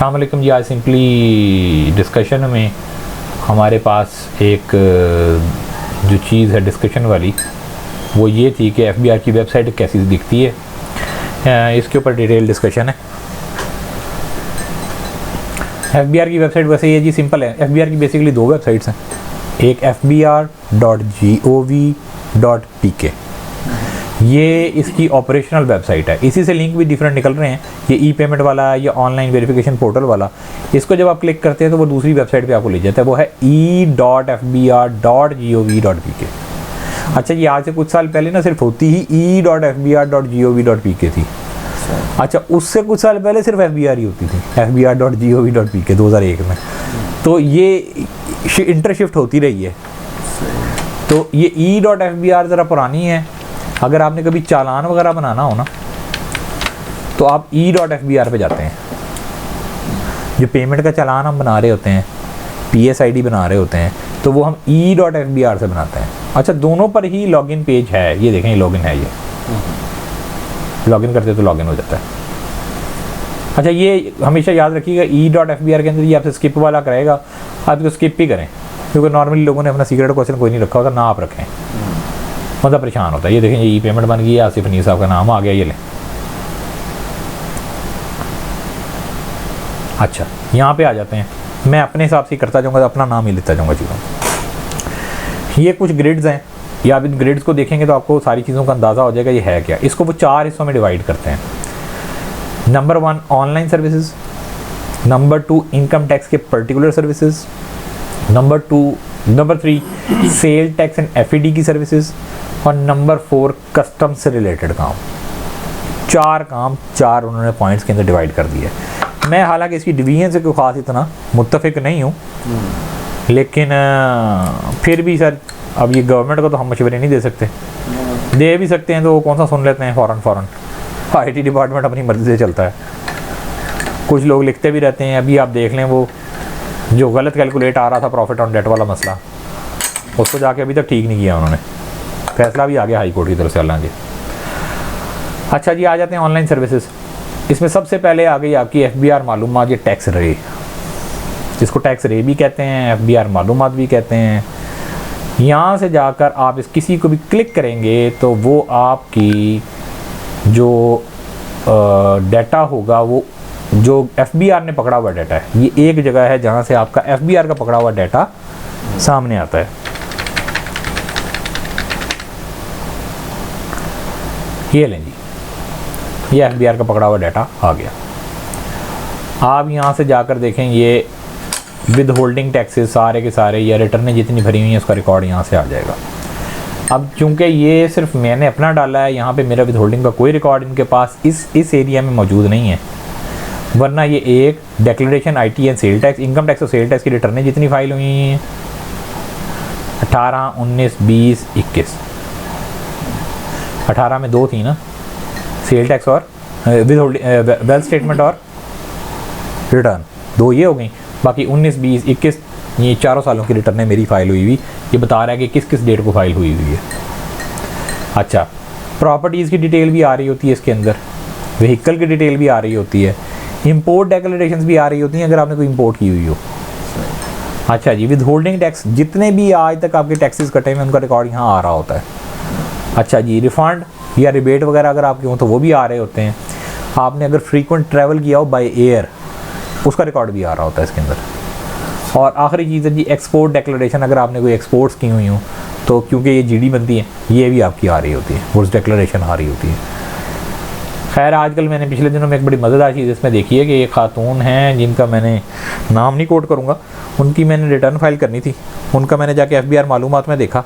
अस्सलाम वालेकुम जी। आज सिंपली डिस्कशन में हमारे पास एक जो चीज़ है डिस्कशन वाली वो ये थी कि एफबीआर की वेबसाइट कैसी दिखती है। इसके ऊपर डिटेल डिस्कशन है। एफबीआर की वेबसाइट वैसे ये जी सिंपल है। एफबीआर की बेसिकली दो वेबसाइट्स हैं, एक fbr.gov.pk, ये इसकी ऑपरेशनल वेबसाइट है। इसी से लिंक भी डिफरेंट निकल रहे हैं, ये ई पेमेंट वाला या ऑनलाइन वेरिफिकेशन पोर्टल वाला। इसको जब आप क्लिक करते हैं तो वो दूसरी वेबसाइट पे आपको ले जाता है, वो है e.fbr.gov.pk। अच्छा जी, आज से कुछ साल पहले ना सिर्फ होती ही e.fbr.gov.pk थी। अच्छा, उससे कुछ साल पहले सिर्फ एफबीआर ही होती थी, fbr.gov.pk 2001 में। तो ये इंटरशिफ्ट होती रही है। तो ये e.fbr ज़रा पुरानी है। अगर आपने कभी चालान वगैरह बनाना हो ना तो आप e.fbr पे जाते हैं। जो पेमेंट का चालान हम बना रहे होते हैं, PSID बना रहे होते हैं, तो वो हम e.fbr से बनाते हैं। अच्छा, दोनों पर ही लॉगिन पेज है। ये देखें, ये लॉगिन है। ये लॉगिन करते तो लॉगिन हो जाता है। अच्छा, ये हमेशा याद रखिएगा, e.fbr के अंदर ये आपसे स्किप वाला करेगा, आप इसको स्किप ही करें, क्योंकि नॉर्मली लोगों ने अपना सीक्रेट क्वेश्चन कोई नहीं रखा होता, ना आप रखें, मतलब परेशान होता है। ये देखें, ये ई पेमेंट बन गई है, आसिफ अनीस साहब का नाम आ गया, ये लें। अच्छा, यहाँ पे आ जाते हैं। मैं अपने हिसाब से करता जाऊँगा, अपना नाम ही लेता जाऊँगा चीज़ों। ये कुछ ग्रिड्स हैं, या आप इन ग्रिड्स को देखेंगे तो आपको सारी चीज़ों का अंदाज़ा हो जाएगा ये है क्या। इसको वो 4 हिस्सों में डिवाइड करते हैं। Number 1 online services, number 2 income tax के particular services, number 3 sale tax and FED की सर्विसेज, और नंबर 4 कस्टम से रिलेटेड काम। 4 काम, 4 उन्होंने पॉइंट्स के अंदर डिवाइड कर दिए। मैं हालांकि इसकी डिवीजन से कोई ख़ास इतना मुत्तफिक नहीं हूँ, लेकिन फिर भी सर, अब ये गवर्नमेंट को तो हम मशवरे नहीं दे सकते। दे भी सकते हैं तो वो कौन सा सुन लेते हैं फ़ौरन। IT डिपार्टमेंट अपनी मर्ज़ी से चलता है। कुछ लोग लिखते भी रहते हैं। अभी आप देख लें, वो जो गलत कैलकुलेट आ रहा था प्रॉफिट ऑन डेट वाला मसला, उसको जाके अभी तक ठीक नहीं किया उन्होंने। फैसला भी आ गया हाई कोर्ट की तरफ से, अल्लाह जी। अच्छा जी, आ जाते हैं ऑनलाइन सर्विसेज। इसमें सबसे पहले आ गई आपकी FBR मालूमात, ये टैक्स रे, जिसको टैक्स रे भी कहते हैं, FBR मालूमात भी कहते हैं। यहाँ से जाकर आप इस किसी को भी क्लिक करेंगे तो वो आपकी जो डाटा होगा, वो जो FBR ने पकड़ा हुआ डाटा है, ये एक जगह है जहाँ से आपका FBR का पकड़ा हुआ डाटा सामने आता है। ये लें जी, ये FBR का पकड़ा हुआ डाटा आ गया। आप यहाँ से जाकर देखें, ये विद होल्डिंग टैक्सेस सारे के सारे, या रिटर्नें जितनी भरी हुई हैं उसका रिकॉर्ड यहाँ से आ जाएगा। अब चूँकि ये सिर्फ मैंने अपना डाला है, यहाँ पे मेरा विद होल्डिंग का कोई रिकॉर्ड इनके पास इस एरिया में मौजूद नहीं है, वरना ये एक declaration IT and sale tax, income tax और सेल टैक्स की रिटर्नें जितनी फाइल हुई हैं 18, 19, 20, 21, 18 में 2 थी ना, सेल टैक्स और विद होल्डिंग, वेल्थ स्टेटमेंट और रिटर्न, 2 ये हो गई। बाकी 19, 20, 21 ये 4 सालों की रिटर्नें मेरी फाइल हुई हुई। ये बता रहा है कि किस किस डेट को फाइल हुई हुई है। अच्छा, प्रॉपर्टीज़ की डिटेल भी आ रही होती है इसके अंदर, व्हीकल की डिटेल भी आ रही होती है, इंपोर्ट डेक्लेरेशंस भी आ रही होती हैं अगर आपने कोई इंपोर्ट की हुई हो। अच्छा जी, विद होल्डिंग टैक्स जितने भी आज तक आपके टैक्सेस कटे हुए उनका रिकॉर्ड यहाँ आ रहा होता है। अच्छा जी, रिफंड या रिबेट वगैरह अगर आपके हों तो वो भी आ रहे होते हैं। आपने अगर फ्रीक्वेंट ट्रैवल किया हो बाय एयर, उसका रिकॉर्ड भी आ रहा होता है इसके अंदर। और आखिरी चीज़ है जी, एक्सपोर्ट डेक्लेरेशन, अगर आपने कोई एक्सपोर्ट्स की हुई हो तो क्योंकि ये GD बनती है, ये भी आपकी आ रही होती है, गुड्स डेक्लेरेशन आ रही होती है। खैर, आजकल मैंने पिछले दिनों में एक बड़ी मज़ेदार चीज़ इसमें देखी है कि ये खातून हैं जिनका मैंने नाम नहीं कोट करूँगा, उनकी मैंने रिटर्न फाइल करनी थी। उनका मैंने जाके FBR मालूमात में देखा,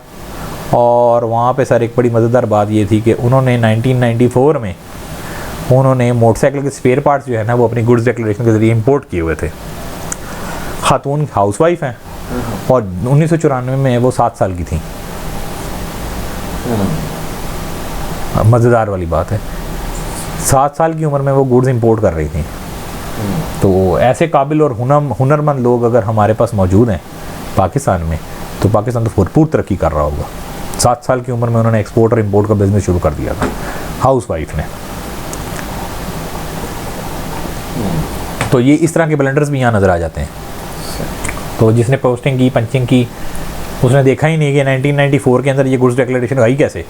और वहाँ पे सर एक बड़ी मज़ेदार बात ये थी कि उन्होंने 1994 में उन्होंने मोटरसाइकिल के स्पेयर पार्ट्स जो है ना, वो अपनी गुड्स डिक्लेरेशन के ज़रिए इंपोर्ट किए हुए थे। खातून हाउसवाइफ हैं और 1994 में वो 7 साल की थी। मज़ेदार वाली बात है, 7 साल की उम्र में वो गुड्स इंपोर्ट कर रही थी। तो ऐसे काबिल और हुनरमंद लोग अगर हमारे पास मौजूद हैं पाकिस्तान में, तो पाकिस्तान तो भरपूर तरक्की कर रहा होगा। 7 साल की उम्र में उन्होंने एक्सपोर्ट और इंपोर्ट का बिज़नेस शुरू कर दिया था हाउसवाइफ ने। तो ये इस तरह के ब्लंडर्स भी यहाँ नज़र आ जाते हैं। तो जिसने पोस्टिंग की, पंचिंग की, उसने देखा ही नहीं कि 1994 के अंदर ये गुड्स डिक्लेरेशन आई कैसे।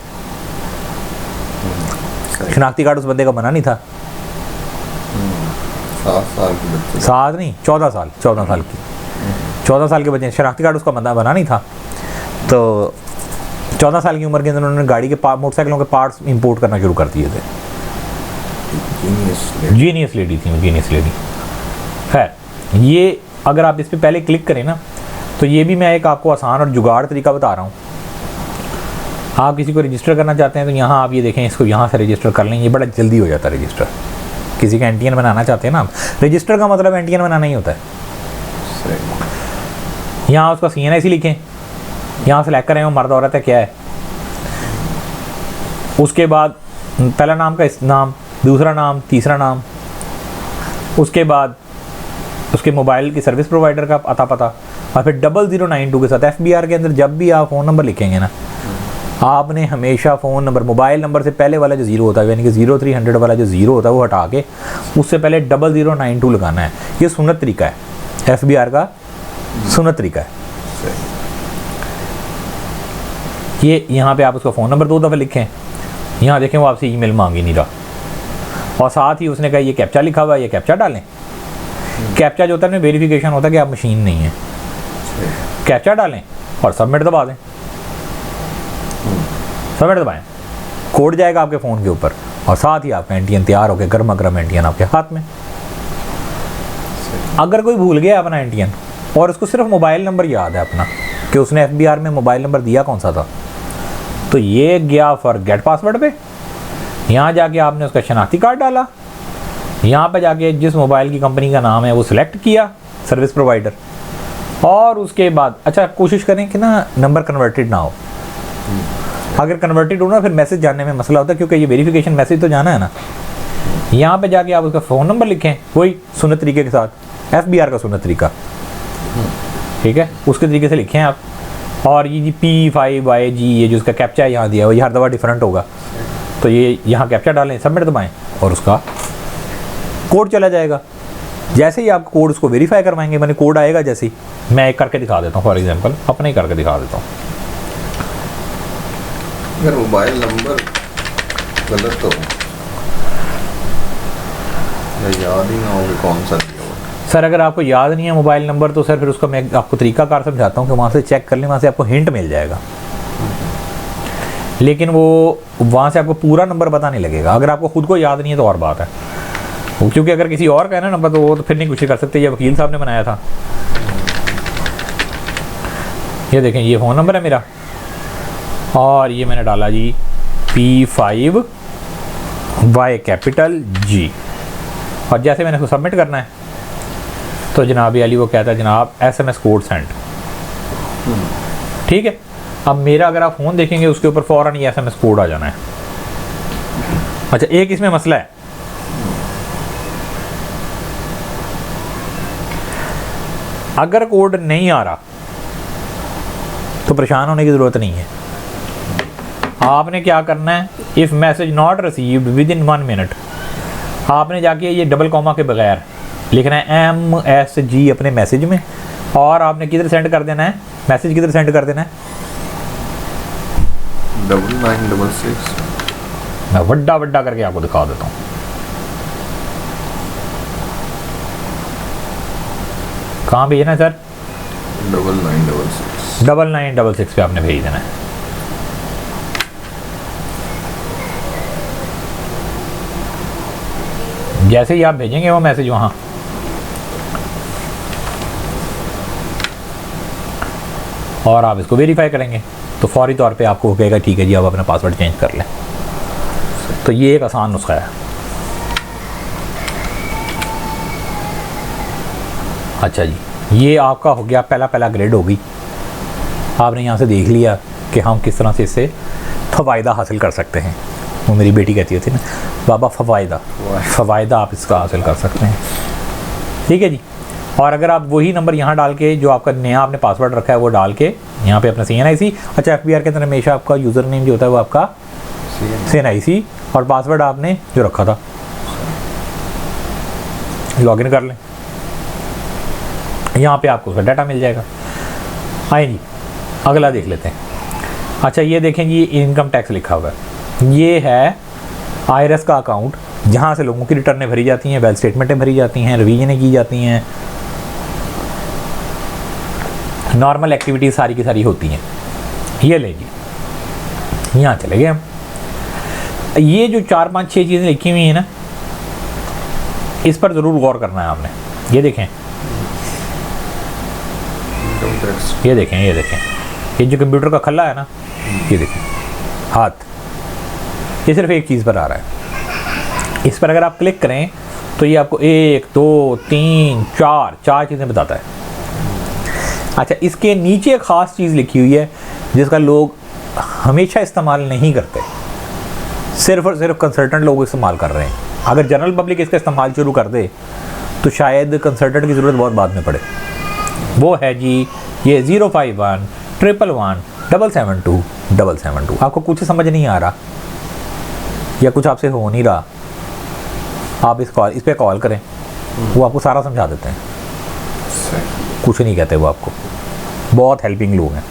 शनाख्ती कार्ड उस बंदे का बना नहीं था। 7 साल के बच्चे, 7 नहीं 14 साल, 14 साल की, 14 साल के बच्चे, शनाख्ती कार्ड उसका बना नहीं था। तो 14 साल की उम्र के अंदर उन्होंने गाड़ी के मोटरसाइकिलों के पार्ट्स इंपोर्ट करना शुरू कर दिए थे। जीनियस लेडी थी, जीनियस लेडी। खैर, ये अगर आप इस पर पहले क्लिक करें ना, तो ये भी मैं एक आपको आसान और जुगाड़ तरीका बता रहा हूँ। आप किसी को रजिस्टर करना चाहते हैं तो यहाँ आप ये देखें, इसको यहाँ से रजिस्टर कर लें, ये बड़ा जल्दी हो जाता है रजिस्टर। किसी का एनटीएन बनाना चाहते हैं ना आप, रजिस्टर का मतलब एनटीएन बनाना ही होता है। यहाँ उसका CNIC लिखें, यहाँ सेलेक्ट करें वो मर्द औरत है क्या है, उसके बाद पहला नाम का नाम, दूसरा नाम, तीसरा नाम, उसके बाद उसके मोबाइल की सर्विस प्रोवाइडर का अता पता, और फिर 0092 के साथ FBR के अंदर जब भी आप फ़ोन नंबर लिखेंगे ना, आपने हमेशा फ़ोन नंबर, मोबाइल नंबर से पहले वाला जो 0 होता है, यानी कि 0300 वाला जो 0 होता है वो हटा के उससे पहले 0092 लगाना है। ये सुन्नत तरीका है, FBR का सुन्नत तरीका है। ये यहाँ पे आप उसका फ़ोन नंबर 2 दफ़े लिखें, यहाँ देखें वो आपसे ईमेल मांग ही नहीं रहा, और साथ ही उसने कहा ये कैप्चा लिखा हुआ है, ये कैप्चा डालें। कैप्चा जो होता है ना, वेरिफिकेशन होता है कि आप मशीन नहीं है। कैप्चा डालें और सबमिट दबा दें, सबमिट दबाएं, कोड जाएगा आपके फ़ोन के ऊपर, और साथ ही आपका एनटीएन तैयार हो गया, गर्मा गर्म एनटीएन आपके हाथ में। अगर कोई भूल गया अपना एनटीएन और उसको सिर्फ मोबाइल नंबर याद है अपना कि उसने FBR में मोबाइल नंबर दिया कौन सा था, तो ये गया फॉर गेट पासवर्ड पे, यहाँ जाके आपने उसका शनाख्ती कार्ड डाला, यहाँ पे जाके जिस मोबाइल की कंपनी का नाम है वो सिलेक्ट किया, सर्विस प्रोवाइडर, और उसके बाद अच्छा कोशिश करें कि ना नंबर कन्वर्टेड ना हो। अगर कन्वर्टेड हो ना फिर मैसेज जानने में मसला होता है, क्योंकि ये वेरिफिकेशन मैसेज तो जाना है ना। यहाँ पे जाके आप उसका फ़ोन नंबर लिखें, वही सुन्नत तरीके के साथ, FBR का सुन्नत तरीका, ठीक है, उसके तरीके से लिखें आप। और ये P5YG, ये जो उसका कैप्चा यहाँ दिया है ये हर दफ़ा डिफरेंट होगा, तो ये यहाँ कैप्चा डालें, सबमिट दबाएं, और उसका कोड चला जाएगा। जैसे ही आप कोड उसको वेरीफाई करवाएंगे, मैंने कोड आएगा, जैसे ही मैं एक करके दिखा देता हूँ, फॉर एग्जांपल अपने ही करके दिखा देता हूँ। अगर मोबाइल नंबर गलत हो या याद ही ना हो कि कौन सा दिया हो, सर अगर आपको याद नहीं है मोबाइल नंबर, तो सर फिर उसका मैं आपको तरीकाकार समझाता हूँ कि वहाँ से चेक कर लें, वहाँ से आपको हिंट मिल जाएगा, लेकिन वो वहाँ से आपको पूरा नंबर पता नहीं लगेगा। अगर आपको खुद को याद नहीं है तो और बात है, क्योंकि अगर किसी और का है ना नंबर तो वो तो फिर नहीं कुछ कर सकते। ये वकील साहब ने बनाया था, ये देखें ये फ़ोन नंबर है मेरा, और ये मैंने डाला जी P5YG, और जैसे मैंने इसको सबमिट करना है तो जनाब अली वो कहता है जनाब SMS कोड सेंड, ठीक है। अब मेरा अगर आप फ़ोन देखेंगे उसके ऊपर फ़ौरन ये SMS कोड आ जाना है। अच्छा एक इसमें मसला है, अगर कोड नहीं आ रहा तो परेशान होने की ज़रूरत नहीं है। आपने क्या करना है, if message not received with in 1 minute, आपने जाके ये डबल कॉमा के बगैर लिखना है MSG अपने मैसेज में, और आपने किधर सेंड कर देना है, मैसेज किधर सेंड कर देना है, 9966। मैं वड्डा वड्डा करके आपको दिखा देता हूँ। कहाँ भेजना है सर, 9966 9966 पे आपने भेज देना है। जैसे ही आप भेजेंगे वो मैसेज वहाँ, और आप इसको वेरीफाई करेंगे तो फौरी तौर पे आपको कहेगा ठीक है जी आप अपना पासवर्ड चेंज कर लें। तो ये एक आसान नुस्खा है। अच्छा जी, ये आपका हो गया पहला ग्रेड होगी। आपने यहाँ से देख लिया कि हम किस तरह से इससे फ़वायदा हासिल कर सकते हैं। वो मेरी बेटी कहती थी ना बाबा फ़वायदा आप इसका हासिल कर सकते हैं, ठीक है जी। और अगर आप वही नंबर यहाँ डाल के जो आपका नया आपने पासवर्ड रखा है वो डाल के यहाँ पे अपना CNIC, अच्छा FBR के अंदर हमेशा आपका यूज़र नेम जो होता है वो आपका CNIC, और पासवर्ड आपने जो रखा था लॉगिन कर लें। यहाँ पे आपको उसका डाटा मिल जाएगा। आइए जी अगला देख लेते हैं। अच्छा ये देखें जी, इनकम टैक्स लिखा हुआ है, ये है IRS का अकाउंट जहाँ से लोगों की रिटर्नें भरी जाती हैं, वेल्थ स्टेटमेंटें भरी जाती हैं, रिवीजनें की जाती हैं, नॉर्मल एक्टिविटीज़ सारी की सारी होती हैं। ये ले जी, यहाँ चले गए हम। ये जो 4 5 6 चीज़ें लिखी हुई हैं ना, इस पर ज़रूर गौर करना है आपने। ये देखें, ये देखें, ये देखें, ये जो कंप्यूटर का खल्ला है ना, ये देखें हाथ, ये सिर्फ एक चीज़ पर आ रहा है। इस पर अगर आप क्लिक करें तो ये आपको 1 2 3 4 चीज़ें बताता है। अच्छा इसके नीचे एक ख़ास चीज़ लिखी हुई है जिसका लोग हमेशा इस्तेमाल नहीं करते, सिर्फ और सिर्फ कंसल्टेंट लोग इस्तेमाल कर रहे हैं। अगर जनरल पब्लिक इसका इस्तेमाल शुरू कर दे तो शायद कंसल्टेंट की ज़रूरत बहुत बाद में पड़े। वो है जी ये 051 111 772 772। आपको कुछ समझ नहीं आ रहा या कुछ आपसे हो नहीं रहा, आप इस पर कॉल करें, वो आपको सारा समझा देते हैं, कुछ नहीं कहते वो आपको, बहुत हेल्पिंग लोग हैं।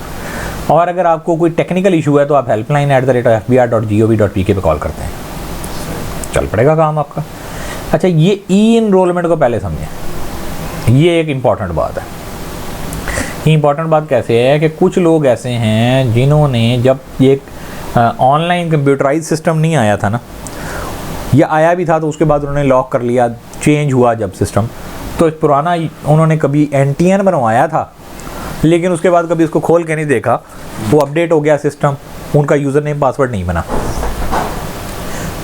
और अगर आपको कोई टेक्निकल इशू है तो आप helpline@fbr.gov.pk पे कॉल करते हैं, चल पड़ेगा काम आपका। अच्छा ये ई-एनरोलमेंट को पहले समझें, ये एक इम्पॉर्टेंट बात है। इम्पॉर्टेंट बात कैसे है कि कुछ लोग ऐसे हैं जिन्होंने, जब ये ऑनलाइन कंप्यूटराइज सिस्टम नहीं आया था ना, या आया भी था तो उसके बाद उन्होंने लॉक कर लिया, चेंज हुआ जब सिस्टम, तो पुराना उन्होंने कभी NTN बनवाया था लेकिन उसके बाद कभी उसको खोल के नहीं देखा, वो अपडेट हो गया सिस्टम, उनका यूज़र नेम पासवर्ड नहीं बना,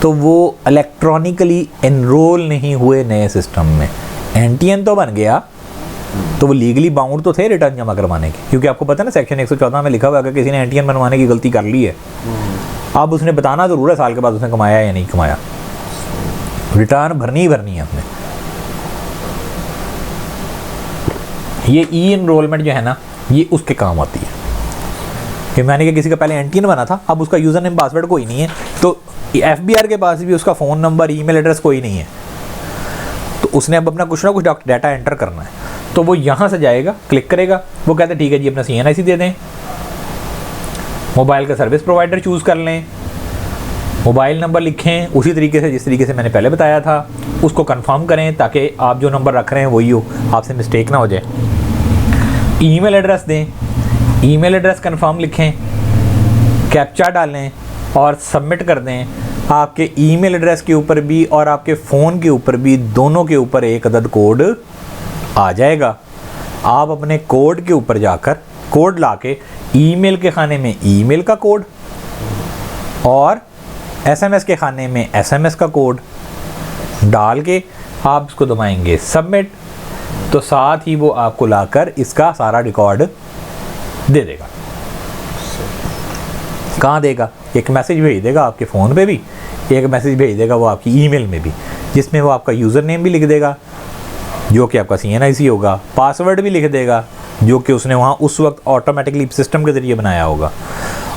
तो वो इलेक्ट्रॉनिकली एनरोल नहीं हुए नए सिस्टम में। NTN तो बन गया तो वो लीगली बाउंड तो थे रिटर्न जमा करवाने के, क्योंकि आपको पता है ना सेक्शन 114 में लिखा हुआ है अगर किसी ने NTN बनवाने की गलती कर ली है, अब उसने बताना ज़रूर है साल के बाद उसने कमाया या नहीं कमाया, रिटर्न भरनी ही भरनी है अपने। ये ई-एनरोलमेंट जो है ना, ये उसके काम आती है कि मैंने कि किसी का पहले NTN बना था, अब उसका यूज़र नेम पासवर्ड कोई नहीं है, तो FBR के पास भी उसका फ़ोन नंबर ईमेल एड्रेस कोई नहीं है, तो उसने अब अपना कुछ ना कुछ डाटा एंटर करना है, तो वो यहाँ से जाएगा, क्लिक करेगा, वो कहते हैं ठीक है जी अपना CNIC दे दें, मोबाइल का सर्विस प्रोवाइडर चूज़ कर लें, मोबाइल नंबर लिखें उसी तरीके से जिस तरीके से मैंने पहले बताया था, उसको कंफर्म करें ताकि आप जो नंबर रख रहे हैं वही हो, आपसे मिस्टेक ना हो जाए। ईमेल एड्रेस दें, ईमेल एड्रेस कंफर्म लिखें, कैप्चा डालें और सबमिट कर दें। आपके ईमेल एड्रेस के ऊपर भी और आपके फ़ोन के ऊपर भी, दोनों के ऊपर एक अदद कोड आ जाएगा। आप अपने कोड के ऊपर जाकर कोड लाके ईमेल के खाने में ईमेल का कोड और SMS के खाने में SMS का कोड डाल के आप इसको दबाएंगे सबमिट, तो साथ ही वो आपको लाकर इसका सारा रिकॉर्ड दे देगा। कहाँ देगा? एक मैसेज भेज देगा आपके फ़ोन पे भी, एक मैसेज भेज देगा वो आपकी ईमेल में भी, जिसमें वो आपका यूज़र नेम भी लिख देगा जो कि आपका CNIC होगा, पासवर्ड भी लिख देगा जो कि उसने वहाँ उस वक्त ऑटोमेटिकली सिस्टम के ज़रिए बनाया होगा,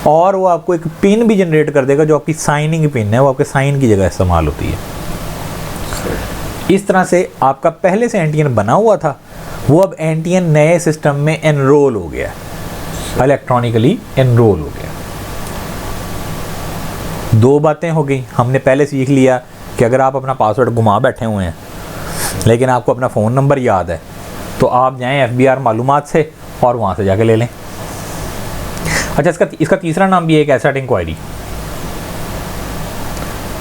और वो आपको एक पिन भी जनरेट कर देगा जो आपकी साइनिंग पिन है, वो आपके साइन की जगह इस्तेमाल होती है। इस तरह से आपका पहले से NTN बना हुआ था, वो अब NTN नए सिस्टम में एनरोल हो गया, इलेक्ट्रॉनिकली एनरोल हो गया। दो बातें हो गई, हमने पहले सीख लिया कि अगर आप अपना पासवर्ड घुमा बैठे हुए हैं लेकिन आपको अपना फ़ोन नंबर याद है, तो आप जाएं FBR मालूमात से और वहाँ से जाके ले लें। अच्छा इसका तीसरा नाम भी है एक एसेट इंक्वायरी,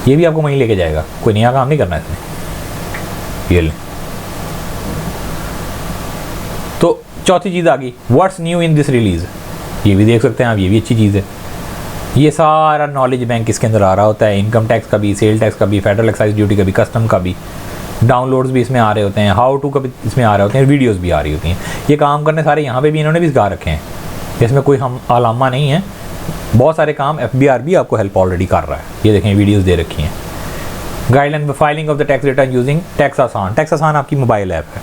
ये भी आपको वहीं लेके जाएगा, कोई नया काम नहीं करना इसमें। ये लें। तो चौथी चीज़ आ गई, what's new in this release, ये भी देख सकते हैं आप, ये भी अच्छी चीज़ है। ये सारा नॉलेज बैंक इसके अंदर आ रहा होता है, इनकम टैक्स का भी, सेल टैक्स का भी, फेडरल एक्साइज ड्यूटी का भी, कस्टम का भी, डाउनलोड्स भी इसमें आ रहे होते हैं, हाउ टू का भी इसमें आ रहे होते हैं, वीडियोस भी आ रही होती हैं। ये काम करने सारे यहाँ पे भी इन्होंने भी सिखा रखे हैं, इसमें कोई हम आलामा नहीं है, बहुत सारे काम FBR भी आपको हेल्प ऑलरेडी कर रहा है। ये देखें वीडियोस दे रखी हैं। Guideline for filing of the tax return using tax आसान, टैक्स आसान आपकी मोबाइल ऐप है,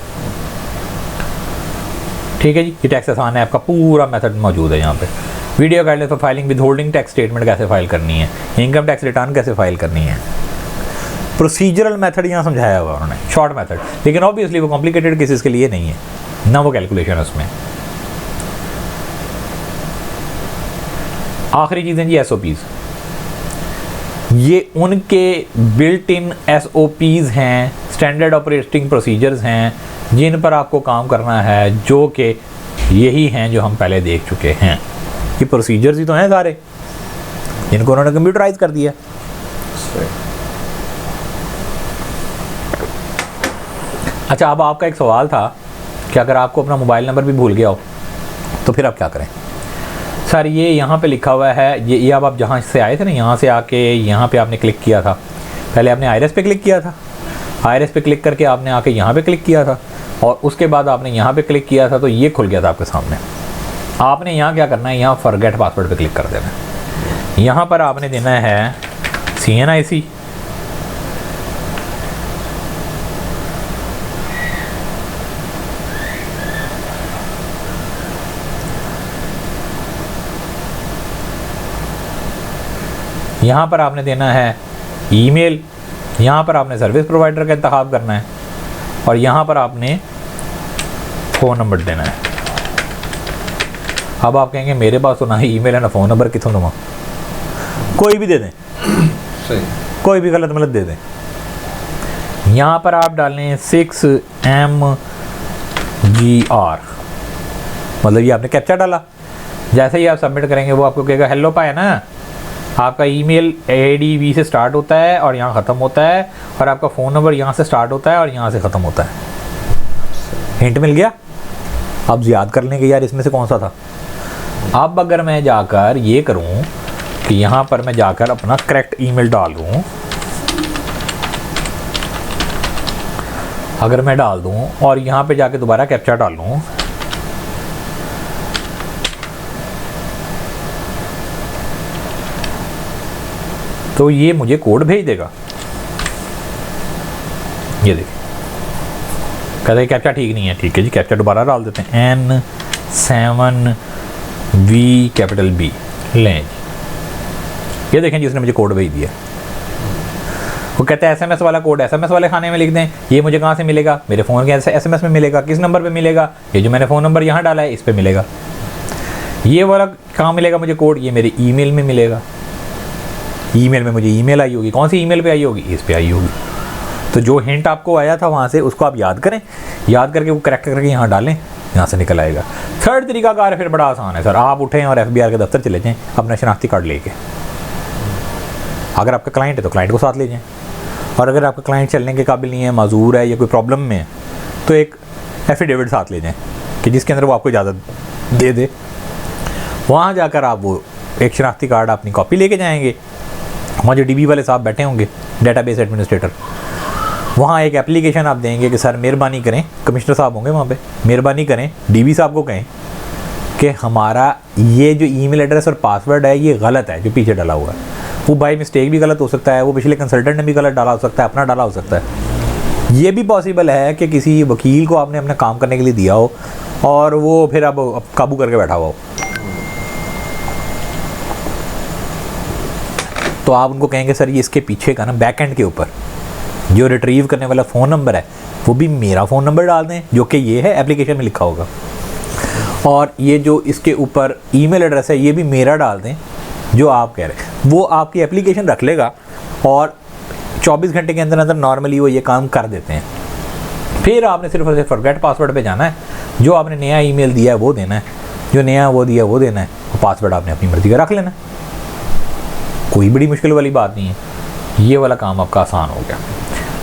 ठीक है जी। ये टैक्स आसान ऐप का पूरा मेथड मौजूद है यहाँ पे। Video guideline for filing with holding tax statement कैसे फाइल करनी है, इनकम टैक्स रिटर्न कैसे फाइल करनी है, प्रोसीजरल मेथड यहाँ समझाया हुआ उन्होंने, शॉर्ट मेथड, लेकिन ऑब्वियसली वो कॉम्प्लिकेटेड केसेस के लिए नहीं है। ना वो कैलकुलेशन है उसमें। आखिरी चीज़ है जी SOPs। ये उनके बिल्ट इन SOPs हैं, स्टैंडर्ड ऑपरेटिंग प्रोसीजर्स हैं, जिन पर आपको काम करना है, जो कि यही हैं जो हम पहले देख चुके हैं। ये प्रोसीजर्स ही तो हैं सारे जिनको उन्होंने कंप्यूटराइज कर दिया। अच्छा, अब आपका एक सवाल था कि अगर आपको अपना मोबाइल नंबर भी भूल गया हो तो फिर आप क्या करें। सर ये यहाँ पे लिखा हुआ है, ये अब आप जहाँ से आए थे ना, यहाँ से आके यहाँ पे आपने क्लिक किया था। पहले आपने आईरिस पे क्लिक किया था, आईरिस पे क्लिक करके आपने आके यहाँ पे क्लिक किया था, और उसके बाद आपने यहाँ पे क्लिक किया था तो ये खुल गया था आपके सामने। आपने यहाँ क्या करना है, यहाँ फॉरगेट पासवर्ड पे क्लिक कर देना है। यहाँ पर आपने देना है CNIC, यहाँ पर आपने देना है ईमेल, यहाँ पर आपने सर्विस प्रोवाइडर का इंतखाब करना है, और यहाँ पर आपने फ़ोन नंबर देना है। अब आप कहेंगे मेरे पास तो ना ही ईमेल है ना फ़ोन नंबर, कितों दूँगा? कोई भी दे दें, सही, कोई भी गलत दे दें। यहाँ पर आप डालें 6MGR, मतलब ये आपने कैप्चा डाला। जैसे ही आप सबमिट करेंगे वो आपको कहेगा हेलो पाया ना, आपका ईमेल ADV से स्टार्ट होता है और यहाँ ख़त्म होता है, और आपका फ़ोन नंबर यहाँ से स्टार्ट होता है और यहाँ से ख़त्म होता है। हिंट मिल गया? अब याद कर लेंगे यार इसमें से कौन सा था। अब अगर मैं जाकर ये करूँ कि यहाँ पर मैं जाकर अपना करेक्ट ईमेल डाल दूँ, अगर मैं डाल दूँ और यहाँ पे जाके दोबारा कैप्चा डाल लूँ, तो ये मुझे कोड भेज देगा। ये देखिए, कहते हैं कैप्चा ठीक नहीं है। ठीक है जी, कैप्चा दोबारा डाल देते हैं, N7VB। लें जी, ये देखें जी उसने मुझे कोड भेज दिया। वो कहते हैं SMS वाला कोड SMS वाले खाने में लिख दें। ये मुझे कहाँ से मिलेगा? मेरे फ़ोन के SMS में मिलेगा। किस नंबर पे मिलेगा? ये जो मैंने फ़ोन नंबर यहाँ डाला है इस पे मिलेगा। ये वाला कहाँ मिलेगा मुझे कोड? ये मेरे ईमेल में मिलेगा। ईमेल में मुझे ईमेल आई होगी, कौन सी ईमेल पे आई होगी? इस पे आई होगी। तो जो हिंट आपको आया था वहाँ से उसको आप याद करें, याद करके वो करेक्ट करके यहाँ डालें, यहाँ से निकल आएगा। थर्ड तरीका कार फिर बड़ा आसान है सर, आप उठें और FBI के दफ्तर चले जाएँ अपना शनाख्ती कार्ड लेके। अगर आपका क्लाइंट है तो क्लाइंट को साथ ले जाएँ, और अगर आपका क्लाइंट चलने के काबिल नहीं है, माजूर है या कोई प्रॉब्लम में है, तो एक एफिडेविट साथ ले जाएँ कि जिसके अंदर वो आपको इजाज़त दे दे। वहाँ जाकर आप वो एक शनाख्ती कार्ड अपनी कॉपी लेके जाएंगे। वहाँ जो DB वाले साहब बैठे होंगे, डेटाबेस एडमिनिस्ट्रेटर, वहाँ एक एप्लीकेशन आप देंगे कि सर मेहरबानी करें, कमिश्नर साहब होंगे वहाँ पे, मेहरबानी करें DB साहब को कहें कि हमारा ये जो ईमेल एड्रेस और पासवर्ड है ये गलत है जो पीछे डाला हुआ है। वो बाई मिस्टेक भी गलत हो सकता है, वो पिछले कंसल्टेंट ने भी गलत डाला हो सकता है, अपना डाला हो सकता है। ये भी पॉसिबल है कि किसी वकील को आपने अपना काम करने के लिए दिया हो और वो फिर अब काबू करके बैठा हुआ हो, तो आप उनको कहेंगे सर ये इसके पीछे का ना बैक एंड के ऊपर जो रिट्रीव करने वाला फ़ोन नंबर है वो भी मेरा फ़ोन नंबर डाल दें, जो कि ये है एप्लीकेशन में लिखा होगा, और ये जो इसके ऊपर ईमेल एड्रेस है ये भी मेरा डाल दें जो आप कह रहे हैं। वो आपकी एप्लीकेशन रख लेगा और 24 घंटे के अंदर अंदर नॉर्मली वो ये काम कर देते हैं। फिर आपने सिर्फ और सिर्फ फॉरगेट पासवर्ड पे जाना है, जो आपने नया ईमेल दिया है वो देना है, जो नया वो दिया वो देना है, वो पासवर्ड आपने अपनी मर्ज़ी का रख लेना है। कोई बड़ी मुश्किल वाली बात नहीं है, ये वाला काम आपका आसान हो गया।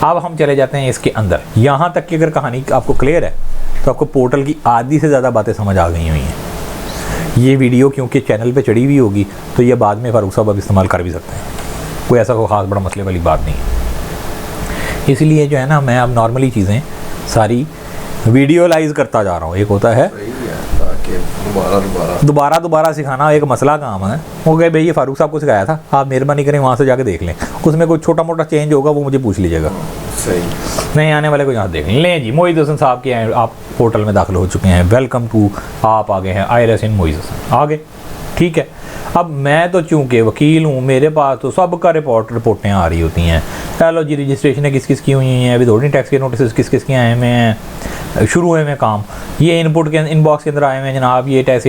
अब हम चले जाते हैं इसके अंदर। यहाँ तक की अगर कहानी आपको क्लियर है तो आपको पोर्टल की आधी से ज़्यादा बातें समझ आ गई हुई हैं। ये वीडियो क्योंकि चैनल पे चढ़ी हुई होगी तो ये बाद में फारूक साहब अब इस्तेमाल कर भी सकते हैं, कोई ऐसा कोई ख़ास बड़ा मसले वाली बात नहीं है। इसलिए जो है ना, मैं अब नॉर्मली चीज़ें सारी वीडियोलाइज करता जा रहा हूँ। एक होता है दोबारा सिखाना, एक मसला काम है। वो कहे भाई ये फारूक साहब को सिखाया था, आप मेहरबानी करें वहाँ से जाके देख लें, उसमें कोई छोटा मोटा चेंज होगा वो मुझे पूछ लीजिएगा। सही, नहीं आने वाले को यहाँ देख लें जी। मोइज़ हसन साहब के हैं, आप पोर्टल में दाखिल हो चुके हैं, वेलकम टू, आप आ गए हैं आईरिस इन मोइज़ हसन, आगे ठीक है। अब मैं तो चूँकि वकील हूँ, मेरे पास तो सबका रिपोर्टें आ रही होती हैं। चलो जी, रजिस्ट्रेशन किस किस की हुई हैं, अभी थोड़ी टैक्स के नोटिस किस किस के आए हुए हैं, शुरू हुए में काम, ये इनपुट के इनबॉक्स के अंदर आए हुए हैं जनाब, ये टैक्स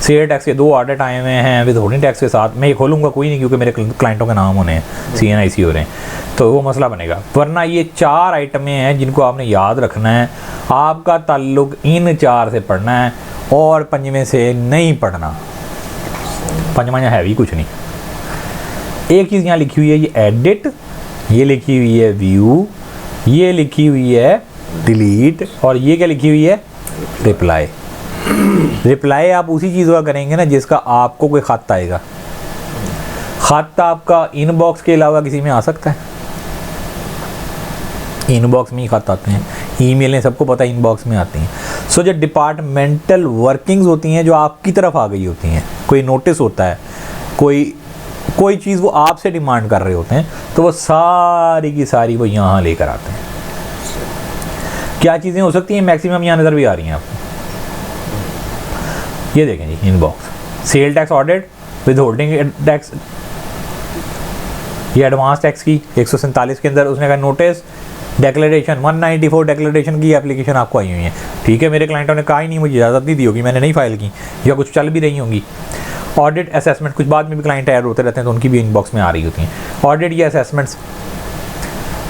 सेल टैक्स के 2 ऑडिट आए हुए हैं विद होल्डिंग टैक्स के साथ। मैं ये खोलूँगा कोई नहीं क्योंकि मेरे क्लाइंटों के नाम होने हैं, CNIC हो रहे हैं, तो वो मसला बनेगा। वरना ये 4 आइटमें हैं जिनको आपने याद रखना है, आपका ताल्लुक इन 4 से पढ़ना है और 5वें से नहीं पढ़ना। 5वां यहाँ हैवी कुछ नहीं। एक चीज़ यहाँ लिखी हुई है, ये एडिट, ये लिखी हुई है व्यू, ये लिखी हुई है डिलीट, और ये क्या लिखी हुई है, रिप्लाई। रिप्लाई आप उसी चीज़ का करेंगे ना जिसका आपको कोई खत आएगा। खत आपका इनबॉक्स के अलावा किसी में आ सकता है? इनबॉक्स में ही खत आते हैं, ईमेलें सबको पता है इनबॉक्स में आती हैं। सो जो डिपार्टमेंटल वर्किंग्स होती हैं जो आपकी तरफ आ गई होती हैं, कोई नोटिस होता है, कोई चीज़ वो आपसे डिमांड कर रहे होते हैं, तो वो सारी की सारी वो यहाँ लेकर आते हैं। क्या चीज़ें हो सकती हैं, मैक्सिमम यहाँ नज़र भी आ रही हैं आपको। ये देखें जी, inbox sale tax audit withholding tax, ये एडवांस टैक्स की 147 के अंदर उसने कहा नोटिस डेक्लेरेशन 194 डेक्लेरेशन की एप्लीकेशन आपको आई हुई है। ठीक है, मेरे क्लाइंटों ने कहा ही नहीं, मुझे इजाज़त नहीं दी होगी, मैंने नहीं फाइल की, या कुछ चल भी रही होंगी। ऑडिट असेसमेंट, कुछ बाद में भी क्लाइंट ऐड होते रहते हैं तो उनकी भी इनबॉक्स में आ रही होती हैं ऑडिट या असेसमेंट्स।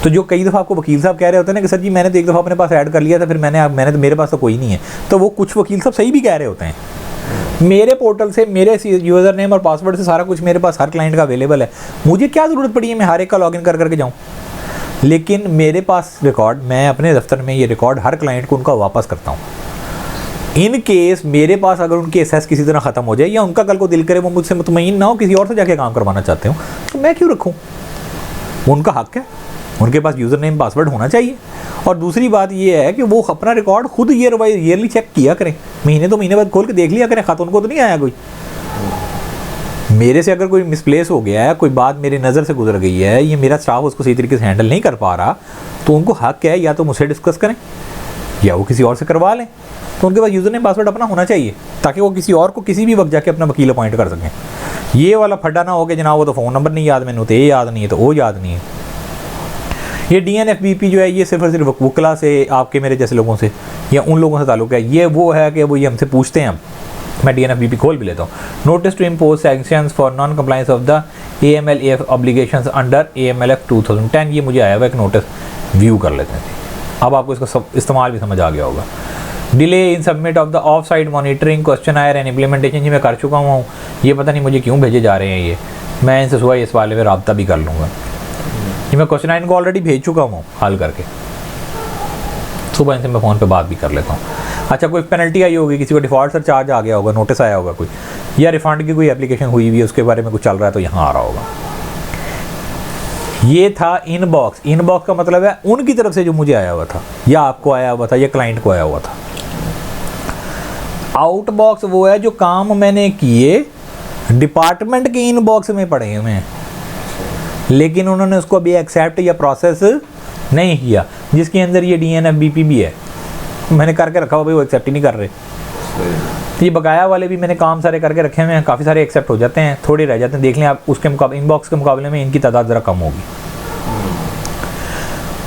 तो जो कई दफ़ा आपको वकील साहब कह रहे होते हैं ना कि सर जी मैंने तो एक दफ़ा अपने पास ऐड कर लिया था, फिर मैंने तो मेरे पास तो कोई नहीं है, तो वो कुछ वकील साहब सही भी कह रहे होते हैं। मेरे पोर्टल से, मेरे यूज़र नेम और पासवर्ड से सारा कुछ मेरे पास हर क्लाइंट का अवेलेबल है, मुझे क्या ज़रूरत पड़ी है मैं हर एक का लॉगिन कर करके जाऊँ। लेकिन मेरे पास रिकॉर्ड, मैं अपने दफ्तर में ये रिकॉर्ड हर क्लाइंट को उनका वापस करता हूँ। इन केस मेरे पास अगर उनकी एसेस किसी तरह ख़त्म हो जाए या उनका कल को दिल करे वो मुझसे मुतमईन ना हो, किसी और से जाके काम करवाना चाहते हो, तो मैं क्यों रखूँ? उनका हक है, उनके पास यूज़र नेम पासवर्ड होना चाहिए। और दूसरी बात ये है कि वो अपना रिकॉर्ड खुद ईयरली चेक किया करें, महीने 2 महीने बाद खोल के देख लिया करें, ख़त उनको तो नहीं आया कोई। मेरे से अगर कोई मिसप्लेस हो गया है, कोई बात मेरी नज़र से गुजर गई है, ये मेरा स्टाफ उसको सही तरीके से हैंडल नहीं कर पा रहा, तो उनको हक है या तो मुझसे डिस्कस करें या वो किसी और से करवा लें। तो उनके पास यूज़र नेम पासवर्ड अपना होना चाहिए ताकि वो किसी और को किसी भी वक्त जाके अपना वकील अपॉइंट कर सकें। ये वाला फड्डा ना हो कि जनाब वो तो फ़ोन नंबर नहीं याद, मैंने तो ये याद नहीं है, तो वो याद नहीं है। ये DNFBP जो है ये सिर्फ और सिर्फ वकला से, आपके मेरे जैसे लोगों से या उन लोगों से ताल्लुक़ है। ये वो है कि वो ये हमसे पूछते हैं। अब मैं DNFBP खोल भी लेता हूँ। Notice to impose sanctions for non compliance of the AML-AF obligations under AML-AF 2010, ये मुझे आया हुआ एक नोटिस, व्यू कर लेते हैं। अब आपको इसका इस्तेमाल भी समझ आ गया होगा। Delay in submit of the off site monitoring questionnaire and implementation, जी मैं कर चुका हूँ, ये पता नहीं मुझे क्यों भेजे जा रहे हैं। ये मैं इनसे सुबह इस वाले में रब्ता भी कर लूँगा। ये मैं क्वेश्चनायर इनको ऑलरेडी भेज चुका हूँ हल करके, सुबह इनसे मैं फ़ोन पे बात भी कर लेता हूँ। अच्छा, कोई पेनल्टी आई होगी, किसी को डिफ़ॉल्ट सर चार्ज आ गया होगा, नोटिस आया होगा कोई, या रिफ़ंड की कोई एप्लीकेशन हुई हुई है उसके बारे में कुछ चल रहा है तो यहाँ आ रहा होगा। ये था इनबॉक्स। इनबॉक्स का मतलब है उनकी तरफ से जो मुझे आया हुआ था या आपको आया हुआ था या क्लाइंट को आया हुआ था। आउटबॉक्स वो है जो काम मैंने किए डिपार्टमेंट के इनबॉक्स में पड़े हुए हैं, लेकिन उन्होंने उसको अभी एक्सेप्ट या प्रोसेस नहीं किया, जिसके अंदर ये DNFBP भी है। मैंने करके रखा हुआ भाई, वो एक्सेप्ट ही नहीं कर रहे। ये बकाया वाले भी मैंने काम सारे करके रखे हुए हैं, काफ़ी सारे एक्सेप्ट हो जाते हैं, थोड़े रह जाते हैं। देख लें आप, उसके मुकाबले इनबॉक्स के मुकाबले में इनकी तादाद ज़रा कम होगी।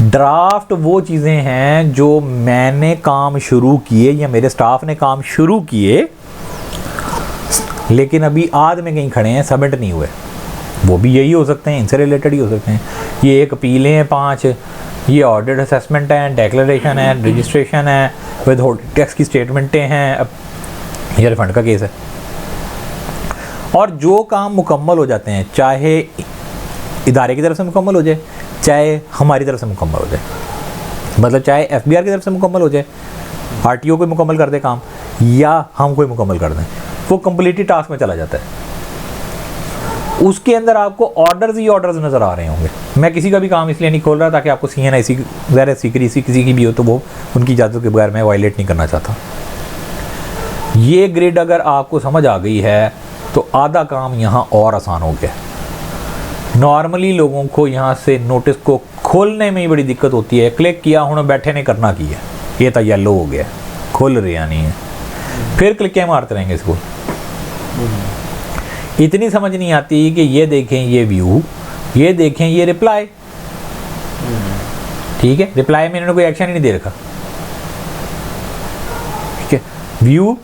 ड्राफ्ट वो चीज़ें हैं जो मैंने काम शुरू किए या मेरे स्टाफ ने काम शुरू किए, लेकिन अभी आध में कहीं खड़े हैं, सबमिट नहीं हुए। वो भी यही हो सकते हैं, इनसे रिलेटेड ही हो सकते हैं। ये एक अपीलें हैं 5, ये ऑडिट असेसमेंट है, डेक्लेरेशन है, रजिस्ट्रेशन है, विद होल्डिंग टैक्स की स्टेटमेंटें हैं, ये रिफंड का केस है। और जो काम मुकम्मल हो जाते हैं, चाहे इदारे की तरफ से मुकम्मल हो जाए, चाहे हमारी तरफ से मुकम्मल हो जाए, मतलब चाहे FBR की तरफ से मुकम्मल हो जाए, RTO कोई मुकम्मल कर दे काम, या हम कोई मुकम्मल कर दें, वो कम्प्लीटली टास्क में चला जाता है। उसके अंदर आपको ऑर्डर्स ही ऑर्डर्स नज़र आ रहे होंगे। मैं किसी का भी काम इसलिए नहीं खोल रहा ताकि आपको CNIC ज़रा सीक्रेसी किसी की भी हो तो वो उनकी इजाज़त के बगैर मैं वायलेट नहीं करना चाहता। ये ग्रिड अगर आपको समझ आ गई है तो आधा काम यहाँ और आसान हो गया। नॉर्मली लोगों को यहाँ से नोटिस को खोलने में ही बड़ी दिक्कत होती है। क्लिक किया, हूँ बैठे ने करना की है, ये तो येलो हो गया, खुल रहा नहीं है, फिर क्लिक मारते रहेंगे इसको। इतनी समझ नहीं आती कि ये देखें ये व्यू, ये देखें ये रिप्लाई। ठीक है, रिप्लाई में इन्होंने कोई एक्शन ही नहीं दे रखा, व्यू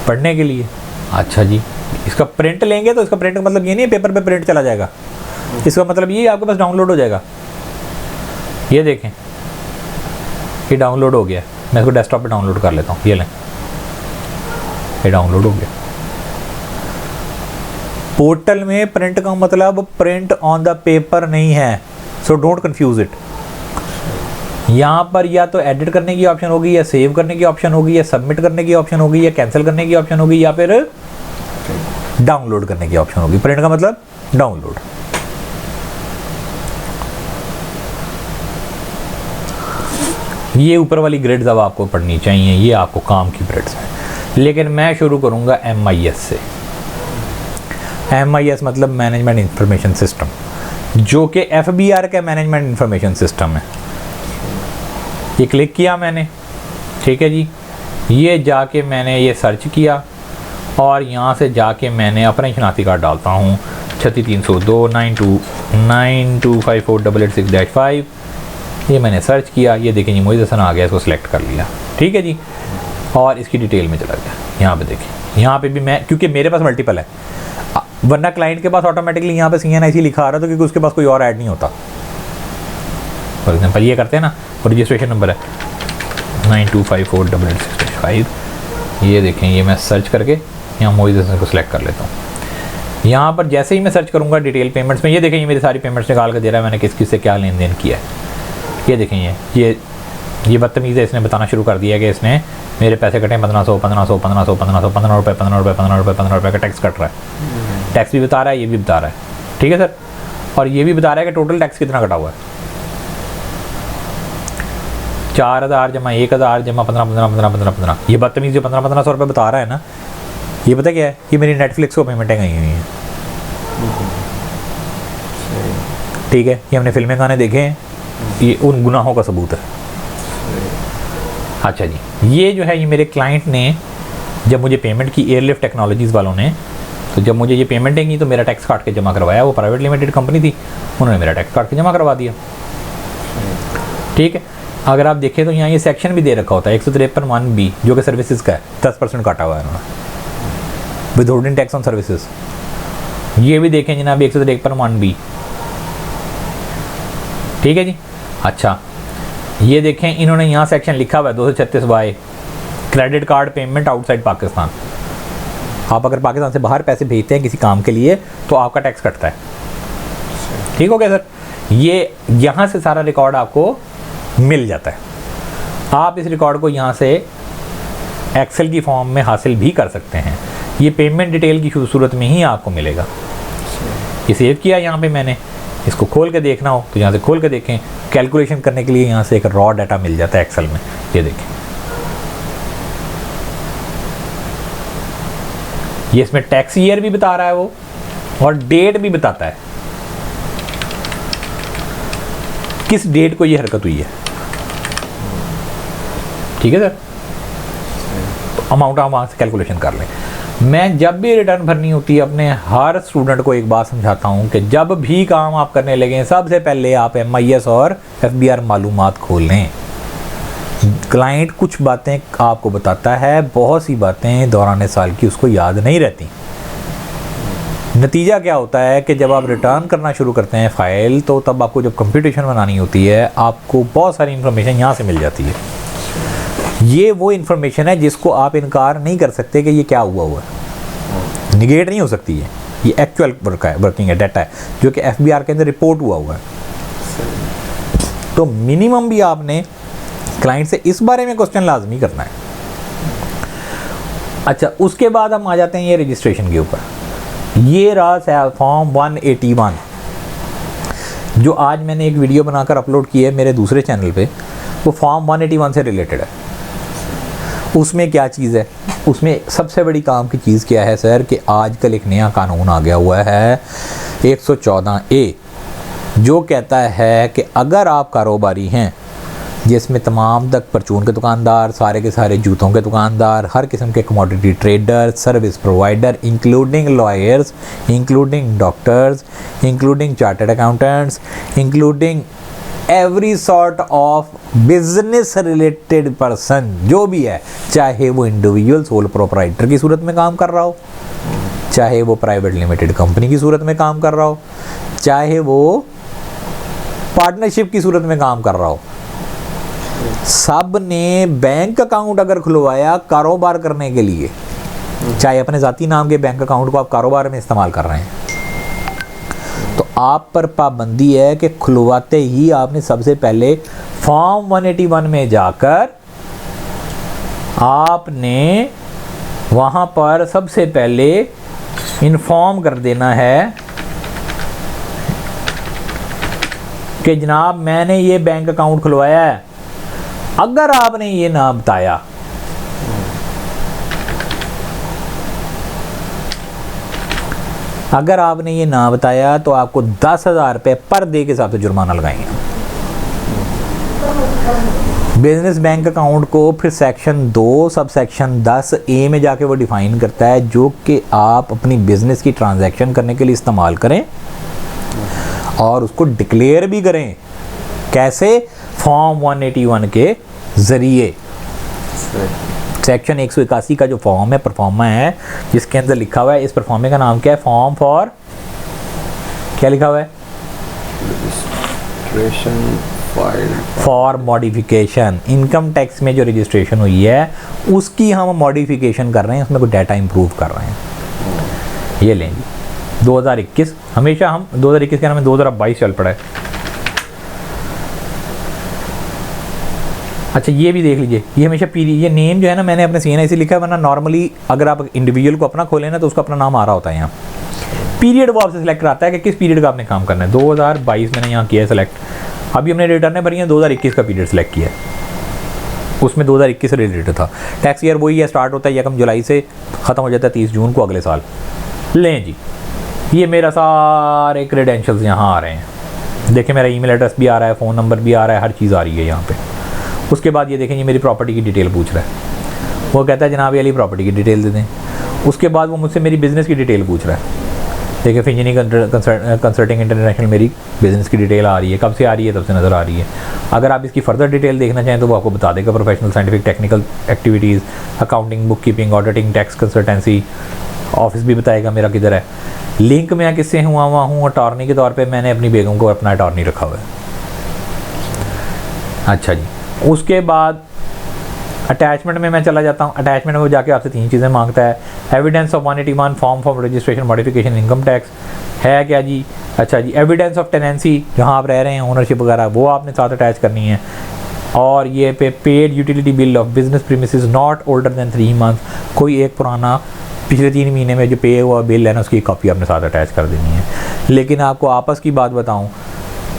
पढ़ने के लिए। अच्छा जी, इसका प्रिंट लेंगे तो इसका प्रिंट का मतलब ये नहीं है पेपर पे प्रिंट चला जाएगा, इसका मतलब ये आपके पास डाउनलोड हो जाएगा। ये देखें, ये डाउनलोड हो गया, मैं इसको डेस्कटॉप पे डाउनलोड कर लेता हूँ। ये लें, ये डाउनलोड हो गया। पोर्टल में प्रिंट का मतलब प्रिंट ऑन द पेपर नहीं है, सो डोंट कंफ्यूज इट। यहाँ पर या तो एडिट करने की ऑप्शन होगी, या सेव करने की ऑप्शन होगी, या सबमिट करने की ऑप्शन होगी, या कैंसिल करने की ऑप्शन होगी, या फिर डाउनलोड करने की ऑप्शन होगी। प्रिंट का मतलब डाउनलोड। ये ऊपर वाली ग्रेड्स अब आपको पढ़नी चाहिए, ये आपको काम की ग्रेड्स हैं। लेकिन मैं शुरू करूँगा MIS से। MIS मतलब मैनेजमेंट इंफॉर्मेशन सिस्टम, जो कि FBR का मैनेजमेंट इंफॉर्मेशन सिस्टम है। ये क्लिक किया मैंने, ठीक है जी। ये जाके मैंने ये सर्च किया और यहाँ से जाके मैंने अपना शनाख्ती कार्ड डालता हूँ 36302 9252548886-5। ये मैंने सर्च किया, ये देखें जी मोइज़ हसन आ गया, इसको सिलेक्ट कर लिया, ठीक है जी। और इसकी डिटेल में चला गया। यहाँ पे देखें, यहाँ पे भी मैं, क्योंकि मेरे पास मल्टीपल है, वरना क्लाइंट के पास ऑटोमेटिकली यहाँ पे CNIC लिखा आ रहा था, क्योंकि उसके पास कोई और ऐड नहीं होता। फॉर एग्जाम्पल ये करते हैं ना, रजिस्ट्रेशन नंबर है 92548886-5। ये देखें, ये मैं सर्च करके यहाँ मोइज़ हसन को सिलेक्ट कर लेता हूँ। यहाँ पर जैसे ही मैं सर्च करूँगा डिटेल पेमेंट्स में, ये देखें ये मेरी सारी पेमेंट्स निकाल कर दे रहा है, मैंने किस किस से क्या लेन देन किया है। ये देखें, ये बदतमीज़ है, इसने बताना शुरू कर दिया कि इसने मेरे पैसे कटे 1500 15 रुपये 15 रुपये का टैक्स कट रहा है। टैक्स भी बता रहा है, ये भी बता रहा है, ठीक है सर। और ये भी बता रहा है कि टोटल टैक्स कितना कटा हुआ है। 4000 जमा 1000 जमा 15। ये बदतमीज़ जो 1500 रुपये बता रहा है ना, ये पता क्या है, ये मेरी नेटफ्लिक्स को पेमेंटें गई हुई हैं, ठीक है। ये हमने फिल्में गाने देखे हैं, ये उन गुनाहों का सबूत है। अच्छा जी, ये जो है ये मेरे क्लाइंट ने जब मुझे पेमेंट की, एयरलिफ्ट टेक्नोलॉजीज़ वालों ने, तो जब मुझे ये पेमेंटें की तो मेरा टैक्स काट के जमा करवाया। वो प्राइवेट लिमिटेड कंपनी थी, उन्होंने मेरा टैक्स काट के जमा करवा दिया, ठीक है। अगर आप देखें तो यहाँ ये सेक्शन भी दे रखा होता है 153(1)B, जो कि सर्विसेज का है, 10% काटा हुआ है उन्होंने, विदहोल्डिंग टैक्स ऑन सर्विसेज। ये भी देखें जनाब 153(1)B, ठीक है जी। अच्छा, ये देखें इन्होंने यहाँ सेक्शन लिखा हुआ है 236 credit card payment outside Pakistan. आप अगर पाकिस्तान से बाहर पैसे भेजते हैं किसी काम के लिए तो आपका टैक्स कटता है, ठीक हो गया सर। ये यहाँ से सारा रिकॉर्ड आपको मिल जाता है। आप इस रिकॉर्ड को यहाँ से एक्सेल की फॉर्म में हासिल भी कर सकते हैं। ये पेमेंट डिटेल की सूरत में ही आपको मिलेगा। ये सेव किया यहाँ पे मैंने, इसको खोल के देखना हो तो यहाँ से खोल के देखें। कैलकुलेशन करने के लिए यहाँ से एक रॉ डाटा मिल जाता है एक्सेल में, ये देखें। ये इसमें टैक्स ईयर भी बता रहा है वो, और डेट भी बताता है किस डेट को ये हरकत हुई है, ठीक है सर। तो अमाउंट आप वहाँ से कैलकुलेशन कर लें। मैं जब भी रिटर्न भरनी होती है अपने हर स्टूडेंट को एक बात समझाता हूँ कि जब भी काम आप करने लगें सबसे पहले आप MIS और FBR मालूमात खोल लें। क्लाइंट कुछ बातें आपको बताता है, बहुत सी बातें दौरान साल की उसको याद नहीं रहती। नतीजा क्या होता है कि जब आप रिटर्न करना शुरू करते हैं फ़ाइल, तो तब आपको जब कंप्यूटेशन बनानी होती है आपको बहुत सारी इन्फॉर्मेशन यहाँ से मिल जाती है। ये वो इन्फॉर्मेशन है जिसको आप इनकार नहीं कर सकते कि ये क्या हुआ है, निगेट नहीं हो सकती है। ये एक्चुअल वर्किंग है, डाटा है जो कि FBR के अंदर रिपोर्ट हुआ है। तो मिनिमम भी आपने क्लाइंट से इस बारे में क्वेश्चन लाजमी करना है। अच्छा, उसके बाद हम आ जाते हैं ये रजिस्ट्रेशन के ऊपर। ये रहा फॉर्म 181 जो आज मैंने एक वीडियो बनाकर अपलोड की है मेरे दूसरे चैनल पे, वो फॉर्म 181 से रिलेटेड है। उसमें क्या चीज़ है, उसमें सबसे बड़ी काम की चीज़ क्या है सर कि आजकल एक नया कानून आ गया हुआ है 114A, जो कहता है कि अगर आप कारोबारी हैं जिसमें तमाम तक परचून के दुकानदार, सारे के सारे जूतों के दुकानदार, हर किस्म के commodity trader, service provider, including lawyers, including doctors, including chartered accountants, including every sort of business related person, जो भी है, चाहे वो इंडिविजुअल सोल प्रोप्राइटर की सूरत में काम कर रहा हो, चाहे वो प्राइवेट लिमिटेड कंपनी की सूरत में काम कर रहा हो, चाहे वो पार्टनरशिप की सूरत में काम कर रहा हो, सब ने बैंक अकाउंट अगर खुलवाया कारोबार करने के लिए, चाहे अपने ज़ाती नाम के बैंक अकाउंट को आप कारोबार में इस्तेमाल कर रहे हैं, तो आप पर पाबंदी है कि खुलवाते ही आपने सबसे पहले फॉर्म 181 में जाकर आपने वहाँ पर सबसे पहले इन्फॉर्म कर देना है कि जनाब मैंने ये बैंक अकाउंट खुलवाया है। अगर आपने ये ना बताया तो आपको 10,000 रुपये पर डे के हिसाब से जुर्माना लगाएंगे। बिजनेस बैंक अकाउंट को फिर सेक्शन 2 सब सेक्शन 10 ए में जाके वो डिफाइन करता है, जो कि आप अपनी बिजनेस की ट्रांजैक्शन करने के लिए इस्तेमाल करें और उसको डिक्लेयर भी करें। कैसे? फॉर्म 181 के ज़रिए। सेक्शन 181 का जो फॉर्म है, परफॉर्मा है, जिसके अंदर लिखा हुआ है, इस परफॉर्मे का नाम क्या है? फॉर्म फॉर, क्या लिखा हुआ है? For modification. इनकम टैक्स में जो रजिस्ट्रेशन हुई है उसकी हम मॉडिफिकेशन कर रहे हैं, उसमें कोई डाटा इम्प्रूव कर रहे हैं। ये लें जी, 2021, हमेशा हम 2021 के नाम में 2022 चल पड़ा है। अच्छा ये भी देख लीजिए, ये हमेशा पीरियड, ये नेम जो है ना, मैंने अपने CNI से लिखा है, वरना नॉर्मली अगर आप इंडिविजुअल को अपना खोलें ना तो उसका अपना नाम आ रहा होता है। यहाँ पीरियड वो आपसे सिलेक्ट कराता है कि किस पीरियड का आपने काम करना है। 2022 मैंने यहाँ किया है सेलेक्ट, अभी हमने रिटर्न भरी है, 2021 का पीरियड सेलेक्ट किया है, उसमें 2021 से रिलेटेड था। टैक्स ईयर वही है, स्टार्ट होता है 1 जुलाई से, ख़त्म हो जाता है 30 जून को अगले साल। लें जी, ये मेरा सारे क्रेडेंशियल्स यहाँ आ रहे हैं। देखें मेरा ईमेल एड्रेस भी आ रहा है, फ़ोन नंबर भी आ रहा है, हर चीज़ आ रही है यहाँ पे। उसके बाद ये देखें, ये मेरी प्रॉपर्टी की डिटेल पूछ रहा है, वो कहता है जनाब ये वाली प्रॉपर्टी की डिटेल दे दें। उसके बाद वो मुझसे मेरी बिज़नेस की डिटेल पूछ रहा है। देखिए फिंजनी कंसल्टिंग इंटरनेशनल मेरी बिज़नेस की डिटेल आ रही है, कब से आ रही है? तब से नज़र आ रही है। अगर आप इसकी फर्दर डिटेल देखना चाहें तो वो आपको बता देगा, professional scientific technical activities, accounting, book keeping, auditing, tax consultancy, office भी बताएगा मेरा किधर है। लिंक मैं किससे हुआ हूँ? अटॉर्नी के तौर पे मैंने अपनी बेगम को अपना अटॉर्नी रखा हुआ है। अच्छा जी, उसके बाद अटैचमेंट में मैं चला जाता हूँ। अटैचमेंट में वो जाके आपसे 3 चीज़ें मांगता है। Evidence of 181 form for registration modification income tax है क्या जी? अच्छा जी, एविडेंस ऑफ टेनेंसी, जहाँ आप रह रहे हैं, ओनरशिप वगैरह, वो आपने साथ अटैच करनी है। और ये पे paid utility bill of business premises not older than 3 month, कोई एक पुराना पिछले 3 महीने में जो पे हुआ बिल है ना, उसकी कॉपी आपने साथ अटैच कर देनी है। लेकिन आपको आपस की बात बताऊँ,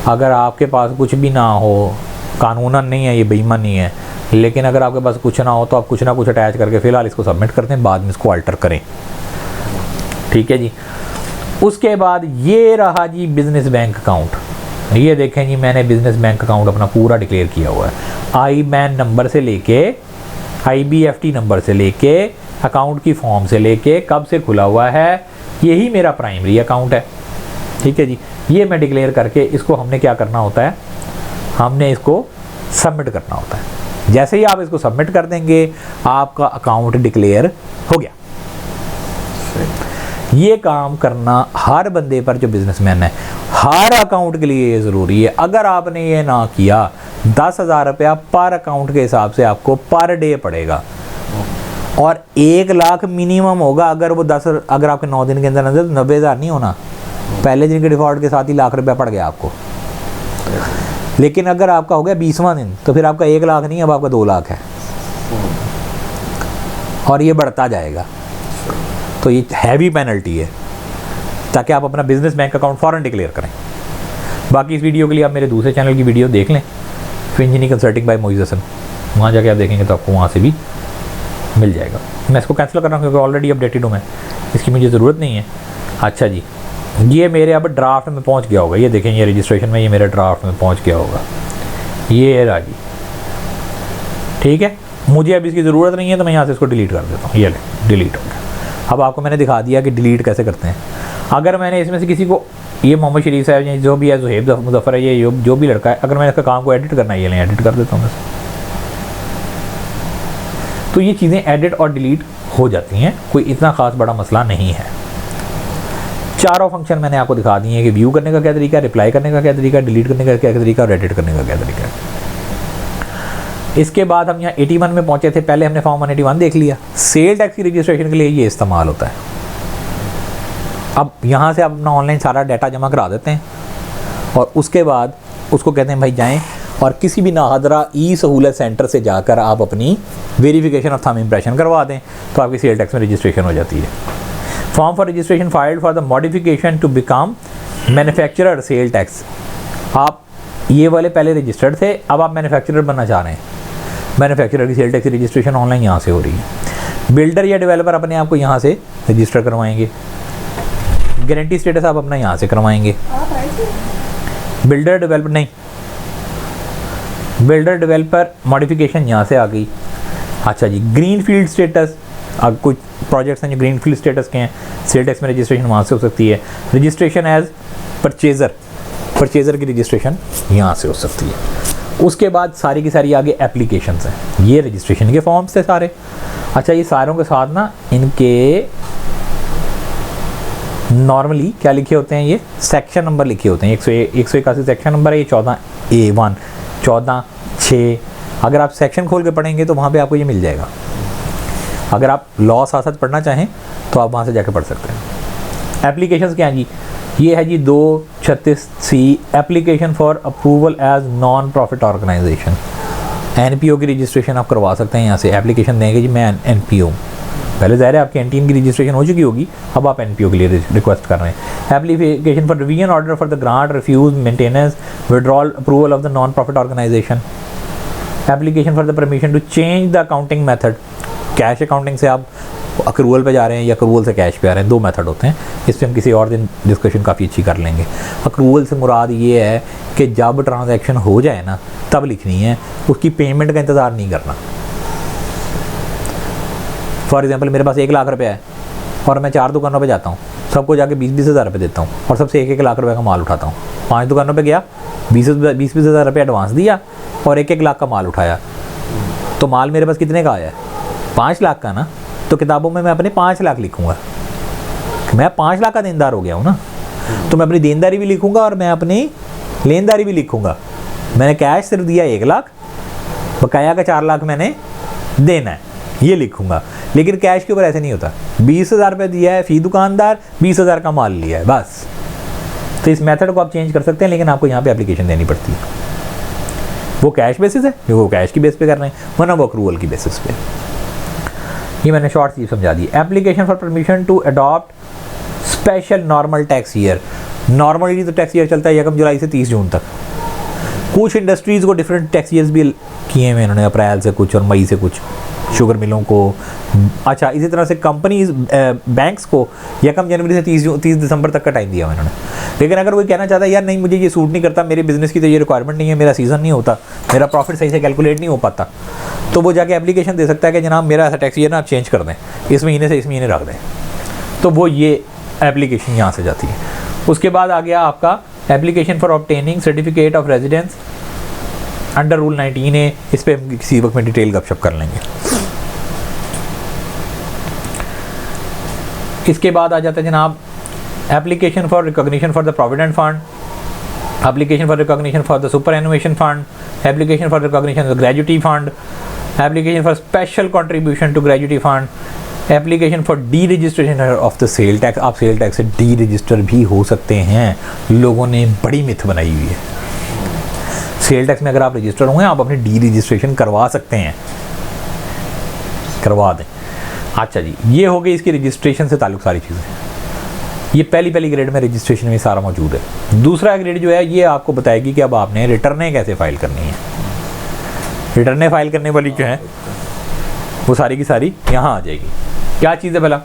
अगर आपके पास कुछ भी ना हो, कानूनन नहीं है, ये बेईमानी है, लेकिन अगर आपके पास कुछ ना हो तो आप कुछ ना कुछ अटैच करके फ़िलहाल इसको सबमिट करते हैं, बाद में इसको अल्टर करें। ठीक है जी। उसके बाद ये रहा जी बिज़नेस बैंक अकाउंट। ये देखें जी, मैंने बिज़नेस बैंक अकाउंट अपना पूरा डिक्लेयर किया हुआ है, IBAN नंबर से लेके, IBFT नंबर से लेके, अकाउंट की फॉर्म से लेके, कब से खुला हुआ है, यही मेरा प्राइमरी अकाउंट है। ठीक है जी, ये मैं डिक्लेयर करके इसको हमने क्या करना होता है, हमने इसको सबमिट करना होता है। जैसे ही आप इसको सबमिट कर देंगे, आपका अकाउंट डिक्लेयर हो गया। ये काम करना हर बंदे पर जो बिजनेसमैन है, हर अकाउंट के लिए ये ज़रूरी है। अगर आपने ये ना किया, 10,000 रुपया पर अकाउंट के हिसाब से आपको पर डे पड़ेगा, और 1 लाख मिनिमम होगा। अगर वो 10, अगर आपके 9 दिन के अंदर अंदर 90,000 नहीं होना, पहले दिन के डिफॉल्ट के साथ ही लाख रुपया पड़ गया आपको। लेकिन अगर आपका हो गया 20वां दिन, तो फिर आपका 1 लाख नहीं, अब आपका 2 लाख है, और ये बढ़ता जाएगा। तो ये हैवी पेनल्टी है, ताकि आप अपना बिजनेस बैंक अकाउंट फ़ौरन डिक्लेयर करें। बाकी इस वीडियो के लिए आप मेरे दूसरे चैनल की वीडियो देख लें, फिंजनी कंसल्टिंग बाय मोइज़ हसन, वहाँ जाके आप देखेंगे तो आपको वहाँ से भी मिल जाएगा। मैं इसको कैंसिल कर रहा हूँ क्योंकि ऑलरेडी अपडेटेड हूँ मैं, इसकी मुझे ज़रूरत नहीं है। अच्छा जी, ये मेरे अब ड्राफ्ट में पहुंच गया होगा, ये देखें, ये रजिस्ट्रेशन में ये मेरे ड्राफ्ट में पहुंच गया होगा, ये रहा जी। ठीक है, मुझे अब इसकी ज़रूरत नहीं है तो मैं यहाँ से इसको डिलीट कर देता हूँ। ये ले, डिलीट हो गया। अब आपको मैंने दिखा दिया कि डिलीट कैसे करते हैं। अगर मैंने इसमें से किसी को ये मोहम्मद शरीफ साहब हैं, जो भी है, ज़ुहैब मुज़फ़्फ़र है, ये जो भी लड़का है, अगर मैं इसका काम को एडिट करना है, ये लें एडिट कर देता हूँ बस। तो ये चीज़ें एडिट और डिलीट हो जाती हैं, कोई इतना ख़ास बड़ा मसला नहीं है। चारों फंक्शन मैंने आपको दिखा दिए हैं कि व्यू करने का क्या तरीका है, रिप्लाई करने का क्या तरीका है, डिलीट करने का क्या तरीका और एडिट करने का क्या तरीका है। इसके बाद हम यहाँ 81 में पहुँचे थे। पहले हमने फॉर्म 181 देख लिया। सेल टैक्स की रजिस्ट्रेशन के लिए ये इस्तेमाल होता है। अब यहाँ से आप अपना ऑनलाइन सारा डाटा जमा करा देते हैं और उसके बाद उसको कहते हैं भाई जाएं और किसी भी नाहदरा ई सहूलत सेंटर से जाकर आप अपनी वेरिफिकेशन ऑफ थंब इम्प्रेशन करवा दें, तो आपकी सेल टैक्स में रजिस्ट्रेशन हो जाती है। Form for registration filed for the modification to become manufacturer sale tax. आप ये वाले पहले रजिस्टर्ड थे, अब आप मैन्युफैक्चरर बनना चाह रहे हैं। मैन्युफैक्चरर की सेल टैक्स रजिस्ट्रेशन ऑनलाइन यहाँ से हो रही है। बिल्डर या डेवलपर अपने आप को यहाँ से रजिस्टर करवाएंगे। गारंटी स्टेटस आप अपना यहाँ से करवाएंगे। बिल्डर डेवलपर नहीं, बिल्डर डेवलपर मॉडिफिकेशन यहाँ से आ गई। अच्छा जी, ग्रीन फील्ड स्टेटस, अब कुछ प्रोजेक्ट्स हैं जो ग्रीन फील्ड स्टेटस के हैं, सेल टैक्स में रजिस्ट्रेशन वहाँ से हो सकती है। रजिस्ट्रेशन एज परचेज़र, परचेज़र की रजिस्ट्रेशन यहाँ से हो सकती है। उसके बाद सारी की सारी आगे एप्लीकेशंस हैं। ये रजिस्ट्रेशन के फॉर्म्स थे सारे। अच्छा, ये सारों के साथ ना इनके नॉर्मली क्या लिखे होते हैं, ये सेक्शन नंबर लिखे होते हैं। 181 सेक्शन नंबर है, ये 14A1, 14(6). अगर आप सेक्शन खोल के पढ़ेंगे तो वहाँ पे आपको ये मिल जाएगा। अगर आप लॉ साथ साथ पढ़ना चाहें तो आप वहाँ से जाकर पढ़ सकते हैं। एप्लीकेशंस क्या हैं जी, ये है जी 236C, application for approval as non profit organisation. NPO की रजिस्ट्रेशन आप करवा सकते हैं। यहाँ से एप्लीकेशन देंगे जी मैं NPO, पहले ज़ाहिर है आपकी NTN की रजिस्ट्रेशन हो चुकी होगी, अब आप NPO के लिए रिक्वेस्ट कर रहे हैं। Application for revision order for the grant, refuse, maintenance, withdrawal approval of the non profit organisation. Application for the permission to change the accounting method, cash accounting से आप अक्रूवल पे जा रहे हैं या अक्रूवल से कैश पे आ रहे हैं, दो मेथड होते हैं। इस पर हम किसी और दिन डिस्कशन काफ़ी अच्छी कर लेंगे। अक्रूवल से मुराद ये है कि जब ट्रांजैक्शन हो जाए ना तब लिखनी है, उसकी पेमेंट का इंतज़ार नहीं करना। फॉर एग्जांपल मेरे पास 1 लाख रुपया है और मैं 4 दुकानों पे जाता हूँ, सबको जाके 20-20 हज़ार रुपये देता हूँ और सबसे 1-1 लाख रुपये का माल उठाता हूँ। 5 दुकानों पे गया, 20-20 हज़ार रुपये एडवांस दिया और 1-1 लाख का माल उठाया, तो माल मेरे पास कितने का आया है? 5 लाख का ना। तो किताबों में मैं अपने 5 लाख लिखूँगा, मैं 5 लाख का देनदार हो गया हूँ ना, तो मैं अपनी देनदारी भी लिखूँगा और मैं अपनी लेनदारी भी लिखूँगा। मैंने कैश सिर्फ दिया 1 लाख, बकाया का 4 लाख मैंने देना है, ये लिखूँगा। लेकिन कैश के ऊपर ऐसे नहीं होता। 20 हज़ार रुपये दिया है, फी दुकानदार 20 हज़ार का माल लिया है, बस। तो इस मेथड को आप चेंज कर सकते हैं, लेकिन आपको यहाँ पे एप्लीकेशन देनी पड़ती है। वो कैश बेसिस है, वो कैश की बेस पे कर रहे हैं, वरना वो अक्रूवल की बेसिस पे। ये मैंने शॉर्ट चीज़ समझा दी। Application for permission to adopt special normal tax year. Normally तो टैक्स ईयर चलता है 1 जुलाई से 30 जून तक। कुछ इंडस्ट्रीज़ को डिफरेंट टैक्स ईयर्स भी किए हुए इन्होंने, अप्रैल से कुछ और मई से कुछ, शुगर मिलों को। अच्छा, इसी तरह से कंपनीज बैंक्स को 1 जनवरी से 30 दिसंबर तक का टाइम दिया हुआ इन्होंने। लेकिन अगर कोई कहना चाहता है यार नहीं मुझे ये सूट नहीं करता, मेरे बिज़नेस की तो ये रिक्वायरमेंट नहीं है, मेरा सीज़न नहीं होता, मेरा प्रॉफिट सही से कैलकुलेट नहीं हो पाता, तो वो जाके एप्लीकेशन दे सकता है कि जनाब मेरा ऐसा टैक्स ईयर ना आप चेंज कर दें, इस महीने से इस महीने रख दें। तो वो ये एप्लीकेशन यहाँ से जाती है। उसके बाद आ गया आपका application for obtaining certificate of residence under rule 19A। इस पर हम किसी वक्त में डिटेल गपशप कर लेंगे। इसके बाद आ जाता है जनाब application for recognition for the provident fund, application for recognition for the superannuation fund, application for recognition of gratuity fund, application for special contribution to gratuity fund, application for deregistration of the sale tax. आप sale tax से deregister भी हो सकते हैं, लोगों ने बड़ी myth बनाई हुई है। सेल टैक्स में अगर आप रजिस्टर हुए आप अपनी डी रजिस्ट्रेशन करवा सकते हैं, करवा दें। अच्छा जी, ये हो गई इसकी रजिस्ट्रेशन से ताल्लुक़ सारी चीज़ें। ये पहली ग्रेड में रजिस्ट्रेशन में सारा मौजूद है। दूसरा ग्रेड जो है ये आपको बताएगी कि अब आपने रिटर्नें कैसे फाइल करनी है। रिटर्नें फाइल करने वाली जो है वो सारी की सारी यहाँ आ जाएगी। क्या चीज़ है भला?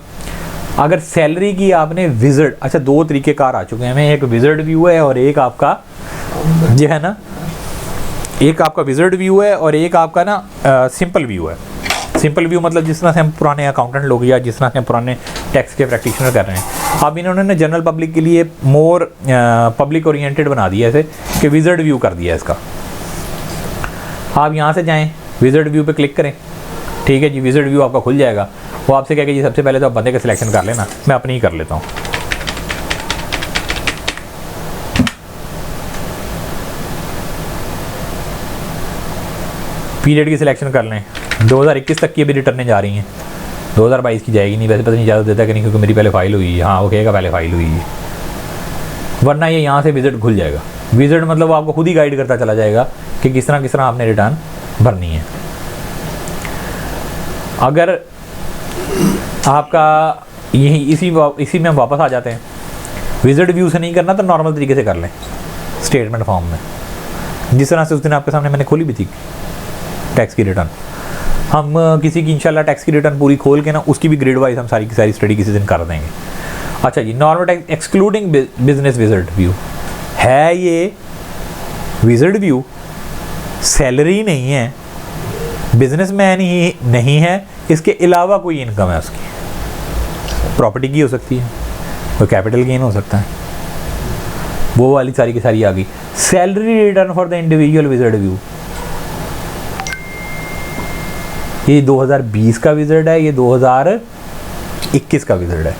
अगर सैलरी की आपने विजिट, अच्छा 2 तरीक़ेकार आ चुके हैं, एक विजिट व्यू है और एक आपका जो है ना, एक आपका विजिट व्यू है और एक आपका ना सिंपल व्यू है। सिंपल व्यू मतलब जिस तरह से हम पुराने अकाउंटेंट लोग या जिस तरह से हम पुराने टैक्स के प्रैक्टिशनर कर रहे हैं, अब इन्होंने ना जनरल पब्लिक के लिए मोर पब्लिक ओरिएंटेड बना दिया ऐसे कि विज़र्ड व्यू कर दिया इसका। आप यहाँ से जाएं, विज़र्ड व्यू पे क्लिक करें, ठीक है जी, विज़र्ड व्यू आपका खुल जाएगा। वो आपसे कहेगा जी सबसे पहले तो आप बंदे का सिलेक्शन कर लेना, मैं अपनी ही कर लेता हूँ। पीरियड की सिलेक्शन कर लें, 2021 तक की अभी रिटर्नें जा रही हैं, 2022 की जाएगी नहीं, वैसे पता नहीं इजाज़त देता कि नहीं, क्योंकि मेरी पहले फाइल हुई है। हाँ वो कहेगा पहले फाइल हुई है, वरना ये यहाँ से विज़िट खुल जाएगा। विज़िट मतलब आपको खुद ही गाइड करता चला जाएगा कि किस तरह आपने रिटर्न भरनी है। अगर आपका यही इसी में हम वापस आ जाते हैं, विज़िट व्यू से नहीं करना तो नॉर्मल तरीके से कर लें स्टेटमेंट फॉर्म में, जिस तरह से उस दिन आपके सामने मैंने खोली भी थी टैक्स की रिटर्न। हम किसी की इंशाल्लाह टैक्स की रिटर्न पूरी खोल के ना उसकी भी ग्रेड वाइज हम सारी की सारी स्टडी किसी दिन कर देंगे। अच्छा जी, normal tax excluding business visit view है, ये विज़िट व्यू सैलरी नहीं है, बिजनेसमैन ही नहीं है, इसके अलावा कोई इनकम है उसकी, प्रॉपर्टी की हो सकती है, कोई कैपिटल गेन हो सकता है, वो वाली सारी की सारी आ गई। Salary return for the individual visit view, ये 2020 का विज़िट है, ये 2021 का विज़िट है।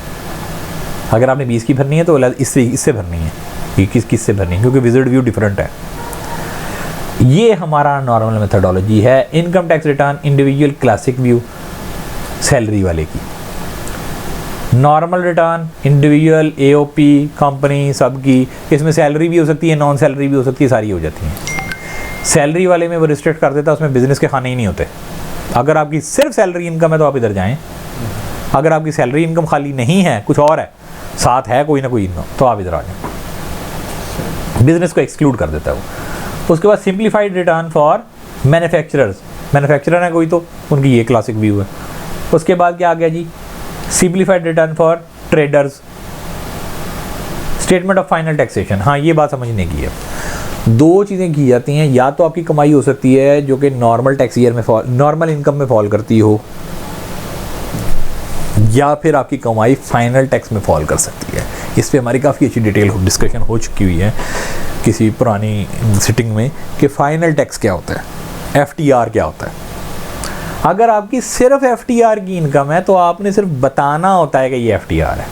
अगर आपने 20 की भरनी है तो इससे भरनी है, 21 से भरनी है, क्योंकि विज़िट व्यू डिफरेंट है। ये हमारा नॉर्मल मेथडोलॉजी है income tax return individual classic view salary वाले की। Normal return individual AOP company सबकी, इसमें सैलरी भी हो सकती है, नॉन सैलरी भी हो सकती है, सारी हो जाती हैं। सैलरी वाले में वो रिस्ट्रिक्ट कर देता है, उसमें बिजनेस के खाने ही नहीं होते। अगर आपकी सिर्फ सैलरी इनकम है तो आप इधर जाएं, अगर आपकी सैलरी इनकम खाली नहीं है, कुछ और है, साथ है कोई ना कोई इनकम, तो आप इधर आ जाएं। बिजनेस को एक्सक्लूड कर देता है वो। उसके बाद simplified return for manufacturers, manufacturer है कोई तो उनकी ये क्लासिक व्यू है। उसके बाद क्या आ गया जी, simplified return for traders, statement of final taxation. हाँ ये बात समझने की है, दो चीज़ें की जाती हैं, या तो आपकी कमाई हो सकती है जो कि नॉर्मल टैक्स ईयर में नॉर्मल इनकम में फॉल करती हो, या फिर आपकी कमाई फाइनल टैक्स में फॉल कर सकती है। इस पर हमारी काफ़ी अच्छी डिटेल डिस्कशन हो चुकी हुई है किसी पुरानी सिटिंग में कि फाइनल टैक्स क्या होता है, एफटीआर क्या होता है। अगर आपकी सिर्फ एफटीआर की इनकम है तो आपने सिर्फ बताना होता है कि ये एफटीआर है,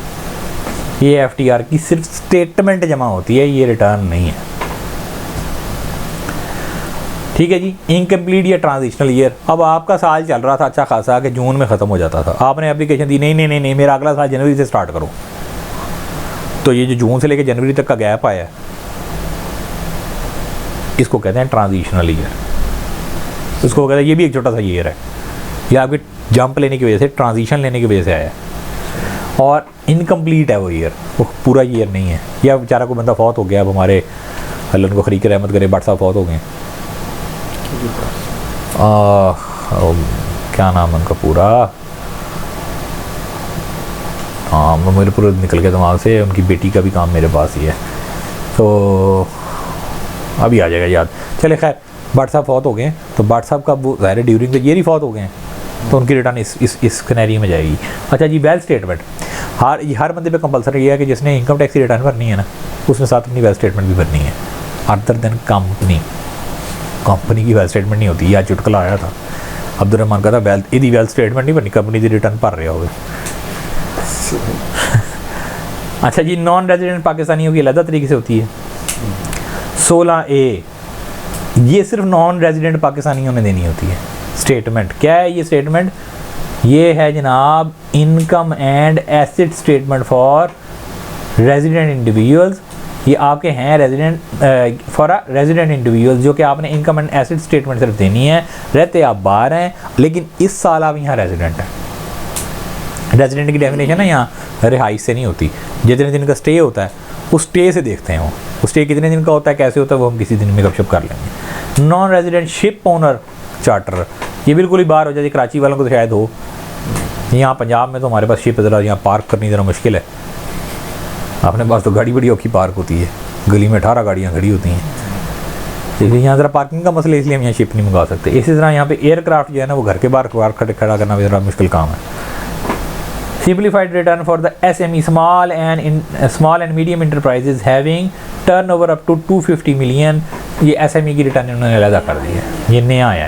ये एफटीआर की सिर्फ स्टेटमेंट जमा होती है, ये रिटर्न नहीं है। ठीक है जी। इनकम्प्लीट या ट्रांजिशनल ईयर, अब आपका साल चल रहा था अच्छा खासा कि जून में ख़त्म हो जाता था, आपने एप्लीकेशन दी नहीं मेरा अगला साल जनवरी से स्टार्ट करो, तो ये जो जून से लेकर जनवरी तक का गैप आया इसको कहते हैं ट्रांजिशनल ईयर। इसको कहते हैं ये भी एक छोटा सा ईयर है, ये आपकी जंप लेने की वजह से, ट्रांजिशन लेने की वजह से आया है। और इनकम्प्लीट है वो ईयर, वो पूरा ईयर नहीं है। या बेचारा कोई बंदा फौत हो गया, अब हमारे अल्लाह उनको खरीक रहमत करे, भट्ट साहब फौत हो गए, क्या नाम है उनका पूरा, हाँ मेरे पूरा निकल गया दिमाग से, उनकी बेटी का भी काम मेरे पास ही है, तो अभी आ जाएगा याद। चले खैर, भट्ट साहब फौत हो गए, तो भट्ट साहब का वो ज़ाहिर ड्यूरिंग द ईयर ही फौत हो गए हैं, तो उनकी रिटर्न इस कैटेगरी में जाएगी। अच्छा जी, वेल्थ स्टेटमेंट, हर बंदे पे कंपलसरी ये है कि जिसने इनकम टैक्स की रिटर्न भरनी है ना, उसने साथ अपनी वेल्थ स्टेटमेंट भी भरनी है, अदर देन कंपनी की वेल्थ स्टेटमेंट नहीं होती। या चुटकला आया था, अब्दुलरहमान का था वेल्थ स्टेटमेंट नहीं भरनी, कंपनी की रिटर्न भर रहे हो। अच्छा जी, नॉन रेजिडेंट पाकिस्तानियों की अलग तरीके से होती है 16A, ये सिर्फ नॉन रेजिडेंट पाकिस्तानियों ने देनी होती है स्टेटमेंट। क्या है ये स्टेटमेंट? ये है जनाब income and asset statement for resident individuals. ये आपके हैं resident for a resident individuals, जो कि आपने इनकम एंड एसेट स्टेटमेंट सिर्फ देनी है। रहते आप बाहर हैं, लेकिन इस साल आप यहाँ रेजिडेंट हैं। रेजिडेंट की डेफिनेशन है यहाँ रिहाइश से नहीं होती, जितने दिन का स्टे होता है उस स्टे से देखते हैं वो स्टे कितने दिन का होता है, कैसे होता है, वो हम किसी दिन में गपशप कर लेंगे। Non resident ship owner charter, ये बिल्कुल ही बाहर हो जाती है, कराची वालों को तो शायद हो, यहाँ पंजाब में तो हमारे पास शिप ज़रा यहाँ पार्क करनी ज़रा मुश्किल है। अपने पास तो गाड़ी बड़ी औखी पार्क होती है, गली में 18 गाड़ियाँ खड़ी होती हैं, इसलिए यहाँ ज़रा पार्किंग का मसला, इसलिए हम यहाँ शिप नहीं मंगा सकते। इसी तरह यहाँ पे एयरक्राफ्ट जो है ना, वो घर के बाहर खड़ा करना भी ज़रा मुश्किल काम है। Simplified return for the SME small and medium enterprises having turnover up to 250 million, ये SME की रिटर्न उन्होंने अलग कर दी है। ये नया आया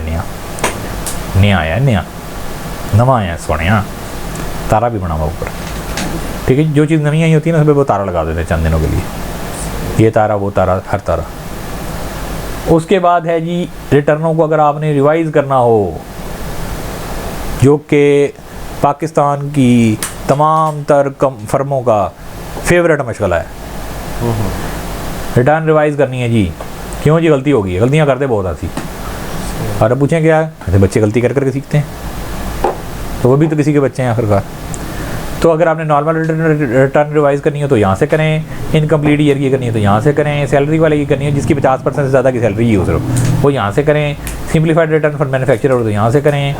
नवा आया सोनिया, तारा भी बना हुआ ऊपर, ठीक है। जो चीज़ नवी आई होती है ना उस पर वो तारा लगा देते हैं चंद दिनों के लिए, ये तारा वो तारा हर तारा। उसके बाद है जी रिटर्नों को अगर आपने रिवाइज़ करना हो, जो कि पाकिस्तान की तमाम तर फर्मों का फेवरेट मशगला है, रिटर्न रिवाइज़ करनी है जी। क्यों जी? गलती होगी, गलतियाँ करते बहुत आती। और अब पूछें क्या, ऐसे बच्चे गलती कर करके सीखते हैं, तो वो भी तो किसी के बच्चे हैं आखिरकार। तो अगर आपने नॉर्मल रिटर्न रिवाइज़ करनी हो तो यहाँ से करें, इनकम्प्लीट ईयर की करनी है तो यहाँ से करें, सैलरी वाले की करनी है जिसकी 50% से ज़्यादा की सैलरी हो सिर्फ, वो यहाँ से करें, सिंप्लीफाइड रिटर्न फॉर मैन्युफैक्चरर तो यहाँ से करें।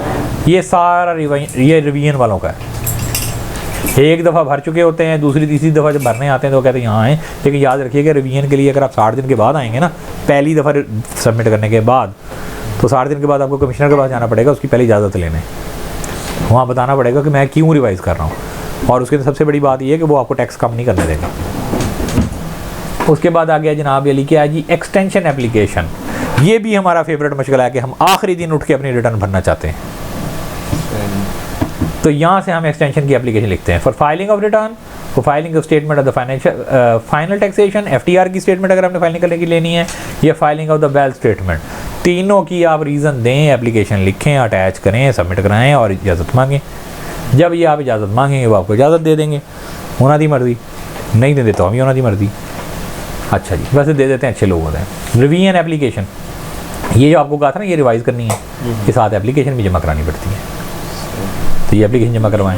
ये सारा ये रिवीजन वालों का है। एक दफ़ा भर चुके होते हैं, दूसरी तीसरी दफ़ा जब भरने आते हैं तो कहते हैं यहाँ आएँ, लेकिन याद रखिएगा रिवीजन के लिए अगर आप 60 दिन के बाद आएंगे ना, पहली दफ़ा सबमिट करने के बाद, तो 60 दिन के बाद आपको कमिश्नर के पास जाना पड़ेगा उसकी पहली इजाज़त लेने। वहाँ बताना पड़ेगा कि मैं क्यों रिवाइज़ कर रहा हूँ, और उसके सबसे बड़ी बात यह है कि वो आपको टैक्स कम नहीं करने देगा। उसके बाद आ गया जनाब ये लिखा है जी एक्सटेंशन एप्लीकेशन। ये भी हमारा फेवरेट मशगला है कि हम आखिरी दिन उठ के अपनी रिटर्न भरना चाहते हैं, तो यहाँ से हम एक्सटेंशन की एप्लीकेशन लिखते हैं। For filing of return, for filing of statement of the financial final taxation, FTR की स्टेटमेंट अगर आपने फाइलिंग करने की लेनी है, या filing of the wealth statement, तीनों की आप रीज़न दें, एप्लीकेशन लिखें, अटैच करें, सबमिट कराएँ और इजाज़त मांगें। जब ये आप इजाज़त मांगेंगे वो आपको इजाज़त दे देंगे, होना दी मर्ज़ी, नहीं दे देता हम होना दी मर्ज़ी। अच्छा जी, वैसे दे देते हैं, अच्छे लोग होते हैं। रिवीजन एप्लीकेशन, ये जो आपको कहा था ना ये रिवाइज़ करनी है, के साथ एप्लीकेशन भी जमा करानी पड़ती है, तो ये एप्लीकेशन जमा करवाएं।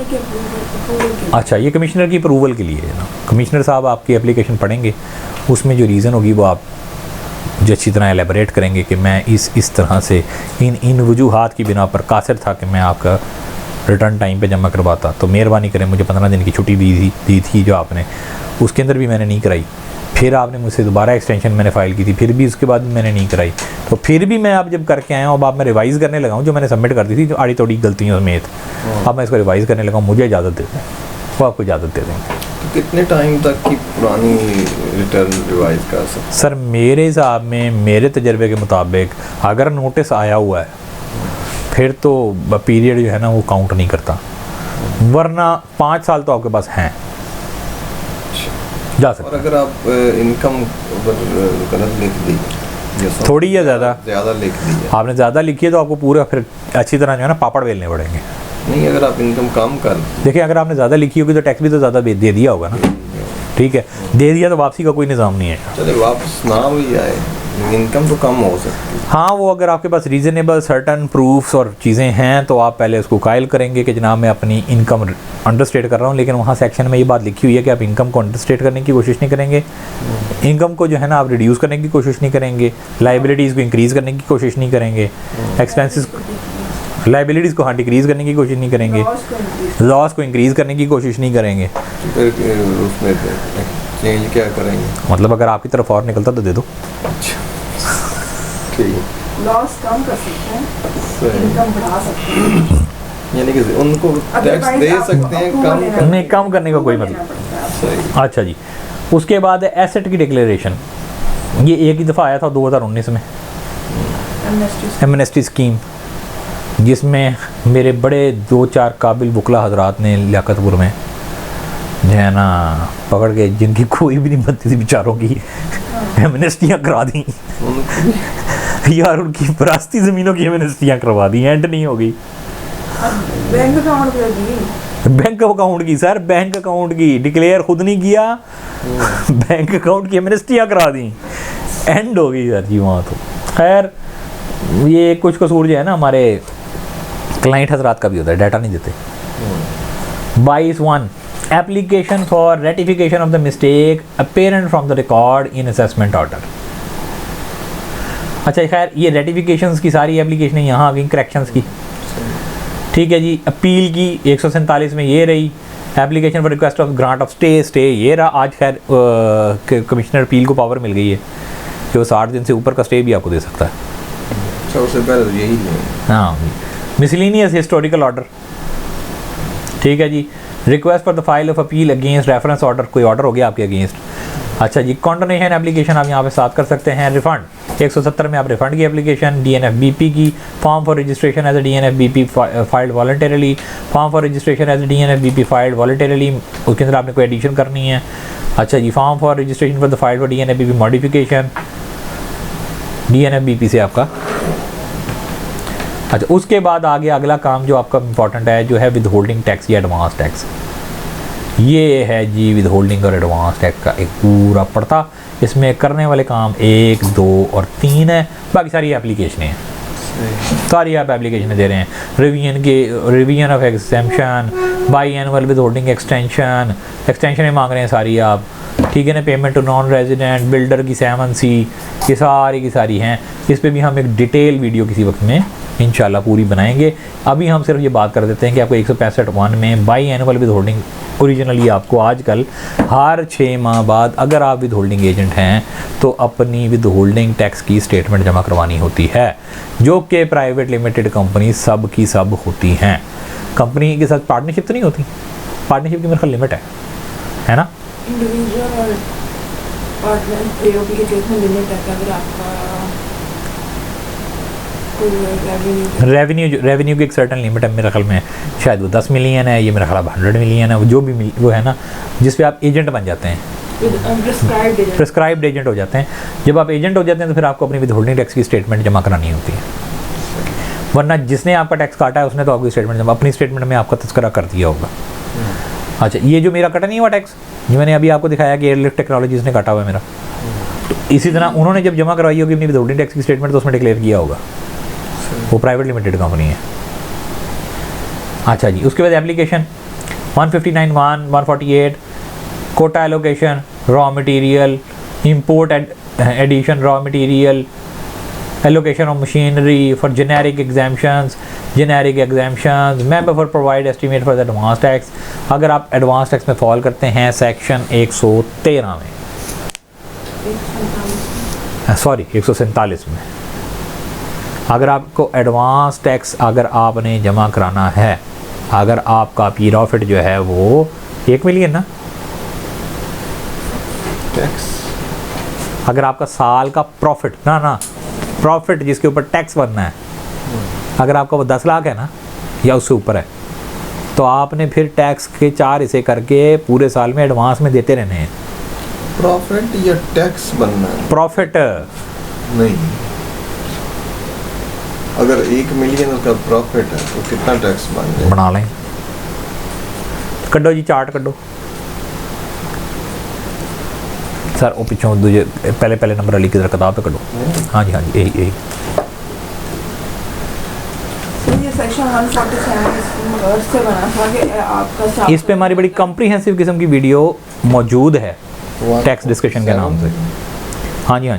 अच्छा, ये कमिश्नर की अप्रूवल के लिए है ना, कमिश्नर साहब आपकी एप्लीकेशन पढ़ेंगे, उसमें जो रीज़न होगी वो आप जो अच्छी तरह एलेबरेट करेंगे कि मैं इस तरह से इन वजूहात की बिना पर कासिर था कि मैं आपका रिटर्न टाइम पे जमा करवाता, तो मेहरबानी करें, मुझे 15 दिन की छुट्टी दी थी जो आपने, उसके अंदर भी मैंने नहीं कराई, फिर आपने मुझसे दोबारा एक्सटेंशन मैंने फ़ाइल की थी, फिर भी उसके बाद मैंने नहीं कराई, तो फिर भी मैं अब जब करके आया हूँ, अब आप मैं रिवाइज़ करने लगा हूँ, जो मैंने सबमिट कर दी थी जो आड़ी तोड़ी गलतियों समेत, अब मैं इसको रिवाइज़ करने लगा हूँ, मुझे इजाज़त दे दें, वो आपको इजाज़त दे देंगे। तो कितने टाइम तक की पुरानी रिटर्न रिवाइज कर सकते? सर मेरे हिसाब में, मेरे तजर्बे के मुताबिक, अगर नोटिस आया हुआ है फिर तो पीरियड जो है ना वो काउंट नहीं करता, वरना 5 साल तो आपके पास हैं, जा सकते। और अगर आप इनकम गलत लिख दी, थोड़ी या ज़्यादा लिख दी है, आपने ज़्यादा लिखी है तो आपको पूरा फिर अच्छी तरह जो है ना पापड़ बेलने पड़ेंगे। नहीं, अगर आप इनकम कम कर, देखिए अगर आपने ज़्यादा लिखी होगी तो टैक्स भी तो ज़्यादा दे दिया होगा ना, ठीक है, दे दिया तो वापसी का कोई निज़ाम नहीं है। चले वापस ना भी आए, इनकम तो कम हो सकती है। हाँ, वो अगर आपके पास रीज़नेबल सर्टन प्रूफ्स और चीज़ें हैं तो आप पहले उसको कायल करेंगे कि जनाब मैं अपनी इनकम अंडरस्टेट कर रहा हूँ, लेकिन वहाँ सेक्शन में ये बात लिखी हुई है कि आप इनकम को अंडरस्टेट करने की कोशिश नहीं करेंगे, इनकम को जो है ना आप रिड्यूस करने की कोशिश नहीं करेंगे, लाइबिलिटीज़ को इंक्रीज़ करने की कोशिश नहीं करेंगे, एक्सपेंसेस लाइबिलिटीज़ को हाँ डिक्रीज़ करने की कोशिश नहीं करेंगे, लॉस को इंक्रीज़ करने की कोशिश नहीं करेंगे। उसमें चेंज क्या करेंगे? मतलब अगर आपकी तरफ और निकलता तो दे दो, लॉस कम कर सकते हैं, इनकम बढ़ा सकते हैं, यानी कि उनको टैक्स दे सकते हैं, कम नहीं, कम करने का कोई मतलब। सही। अच्छा जी, उसके बाद एसेट की डिक्लेरेशन, ये एक ही दफ़ा आया था 2019 में, एमनेस्टी स्कीम, जिसमें मेरे बड़े 2-4 काबिल वकला हजरात ने लियाकतपुर में जो है ना पकड़ के, जिनकी कोई भी नहीं बनती थी बेचारों की, एमनेस्टियाँ करा दी यार, उनकी विरासती ज़मीनों की एमनेस्टियाँ करवा दी, एंड नहीं होगी। बैंक अकाउंट पे दी, बैंक अकाउंट की सर, बैंक अकाउंट की डिक्लेयर खुद नहीं किया, बैंक अकाउंट की एमनेस्टियाँ करा दी, एंड हो गई सर जी वहाँ तो। खैर ये कुछ कसूर जो है ना हमारे क्लाइंट हजरात का भी होता है, डाटा नहीं देते। 22(1) application for ratification of the mistake apparent from the record in assessment order. अच्छा खैर ये रेटिफिकेशंस की सारी एप्लीकेशन यहाँ आ गई, करेक्शंस की, ठीक है जी। अपील की 147 में ये रही, application for request of grant of stay ये रहा। आज खैर कमिश्नर अपील को पावर मिल गई है कि वो 60 दिन से ऊपर का स्टे भी आपको दे सकता है। अच्छा, उससे पहले यही नहीं। हाँ, मिसलिनियस हिस्टोरिकल ऑर्डर, ठीक है जी। Request for the file of appeal against reference order, कोई ऑर्डर हो गया आपके अगेंस्ट। अच्छा जी, कॉन्डोनेशन एप्लीकेशन आप यहाँ पे साथ कर सकते हैं। रिफंड 170 में आप रिफंड की एप्लीकेशन, DNFBP की form for registration as a DNFBP filed voluntarily, form for registration as a DNFBP filed voluntarily, उसके अंदर आपने कोई एडिशन करनी है। अच्छा जी, form for registration for the file for DNFBP modification, DNFBP से आपका। अच्छा, उसके बाद आगे अगला काम जो आपका इंपॉर्टेंट है जो है विद होल्डिंग टैक्स या एडवांस टैक्स। ये है जी विद होल्डिंग और एडवांस टैक्स का एक पूरा पड़ता। इसमें करने वाले काम 1, 2 और 3 है, बाकी सारी एप्लीकेशनें हैं, सारी आप एप्लीकेशनें दे रहे हैं। Revision of exemption, biannual withholding extension मांग रहे हैं सारी आप, ठीक है ना। Payment to non resident, builder की 7C, ये सारी की सारी हैं। इस पे भी हम एक डिटेल वीडियो किसी वक्त में इंशाल्लाह पूरी बनाएंगे। अभी हम सिर्फ ये बात कर देते हैं कि आपको 165(1) में by annual with holding, originally आपको आजकल हर 6 माह बाद अगर आप विद होल्डिंग एजेंट हैं तो अपनी विद होल्डिंग टैक्स की स्टेटमेंट जमा करवानी होती है, जो कि प्राइवेट लिमिटेड कंपनी सब की सब होती हैं। कंपनी के साथ पार्टनरशिप तो नहीं होती, पार्टनरशिप की मेरे ख्याल लिमिट है ना। इंडिविजुअल और पार्टनर AOP के केस में लिमिट है कि अगर आपका रेवेन्यू की एक सर्टन लिमिट है, मेरे ख्याल में शायद वो 10 मिलियन है, ये मेरा ख्याल 100 मिलियन है, वो जो भी वो है ना, जिस पे आप एजेंट बन जाते हैं, प्रिस्क्राइब्ड एजेंट हो जाते हैं। जब आप एजेंट हो जाते हैं तो फिर आपको अपनी विद होल्डिंग टैक्स की स्टेटमेंट जमा करानी होती है, वरना जिसने आपका टैक्स काटा है उसने तो आपकी स्टेटमेंट जमा, अपनी स्टेटमेंट में आपका तस्करा कर दिया होगा। अच्छा, ये जो मेरा कटा नहीं हुआ टैक्स, जो मैंने अभी आपको दिखाया कि एयरलिफ्ट टेक्नोलॉजीज ने काटा हुआ है मेरा, तो इसी तरह उन्होंने जब जमा करवाई होगी अपनी विद होल्डिंग टैक्स की स्टेटमेंट तो उसमें डिक्लेयर किया होगा, वो प्राइवेट लिमिटेड कंपनी है। अच्छा जी, उसके बाद application 159(1), 148 quota allocation, raw material, import addition raw material, allocation of machinery for generic exemptions, member for provide estimate for the advance tax. अगर आप एडवांस टैक्स में फॉल करते हैं सेक्शन 113 में, सॉरी 147 में, अगर आपको एडवांस टैक्स अगर आपने जमा कराना है, अगर आपका प्रॉफिट जो है वो 1 मिलियन ना टैक्स, अगर आपका साल का प्रॉफिट प्रॉफिट जिसके ऊपर टैक्स भरना है, अगर आपका वो 10 लाख है ना या उससे ऊपर है, तो आपने फिर टैक्स के 4 हिस्से करके पूरे साल में एडवांस में देते रहने हैं। प्रॉफिट या टैक्स बनना है? प्रॉफिट नहीं, अगर 1 मिलियन का प्रॉफिट है तो कितना टैक्स बना लें। कड्डो जी चार्ट कड्डो सर, वो पिछों दूजे पहले नंबर वाली की किताब पे कड्डो। हाँ जी यही ये सेक्शन 147 से बना था कि आपका इस पे हमारी बड़ी कॉम्प्रिहेंसिव किस्म की वीडियो मौजूद है टैक्स डिस्कशन के नाम से। हाँ जी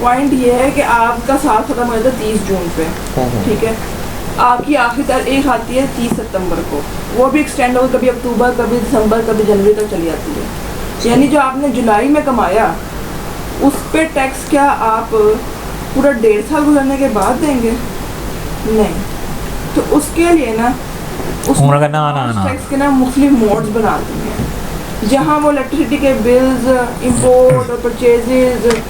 पॉइंट ये है कि आपका साल खत्म हो जाता है 30 जून पे, ठीक है। आपकी आखिरी तारीख एक आती है 30 सितंबर को, वो भी एक्सटेंड होगी, कभी अक्टूबर, कभी दिसंबर, कभी जनवरी तक चली जाती है। यानी जो आपने जुलाई में कमाया उस पे टैक्स क्या आप पूरा 1.5 साल गुजरने के बाद देंगे? नहीं। तो उसके लिए ना टैक्स के ना मुख्तलिफ मोड्स बना देंगे, जहाँ वो इलेक्ट्रिसिटी के बिल्स, इंपोर्ट और परचेजेज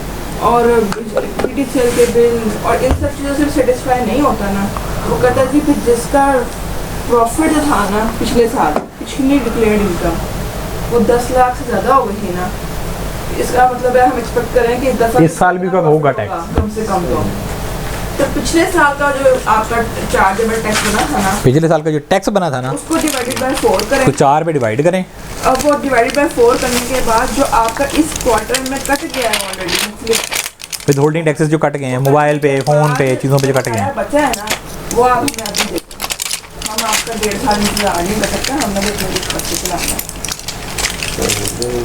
और बिजली सेल के बिल और इन सब चीज़ों से सेटिस्फाई नहीं होता ना, वो कहता है जी फिर जिसका प्रॉफिट जो था ना पिछले साल, पिछली डिक्लेयर्ड इनकम वो 10 लाख से ज़्यादा हो गई थी ना, इसका मतलब है हम एक्सपेक्ट करें कि 10 इस साल भी कब होगा टैक्स कम से कम। तो पिछले साल का जो आपका चार्जेबल टैक्स बना था ना, पिछले साल का जो टैक्स बना था ना, उसको डिवाइडेड बाय 4 करें, तो 4 पे डिवाइड करें। अब वो डिवाइडेड बाय 4 करने के बाद जो आपका इस क्वार्टर में कट गया है ऑलरेडी, विद होल्डिंग टैक्सेस जो कट गए हैं, मोबाइल पे, फोन पे, चीज़ों पे जो कट गए हैं, बचा है ना, वो आप हमें अभी देखो। हम आपका 1.5 साल इंतजार नहीं कर सकते, हमने भी अपने करके चलाना है।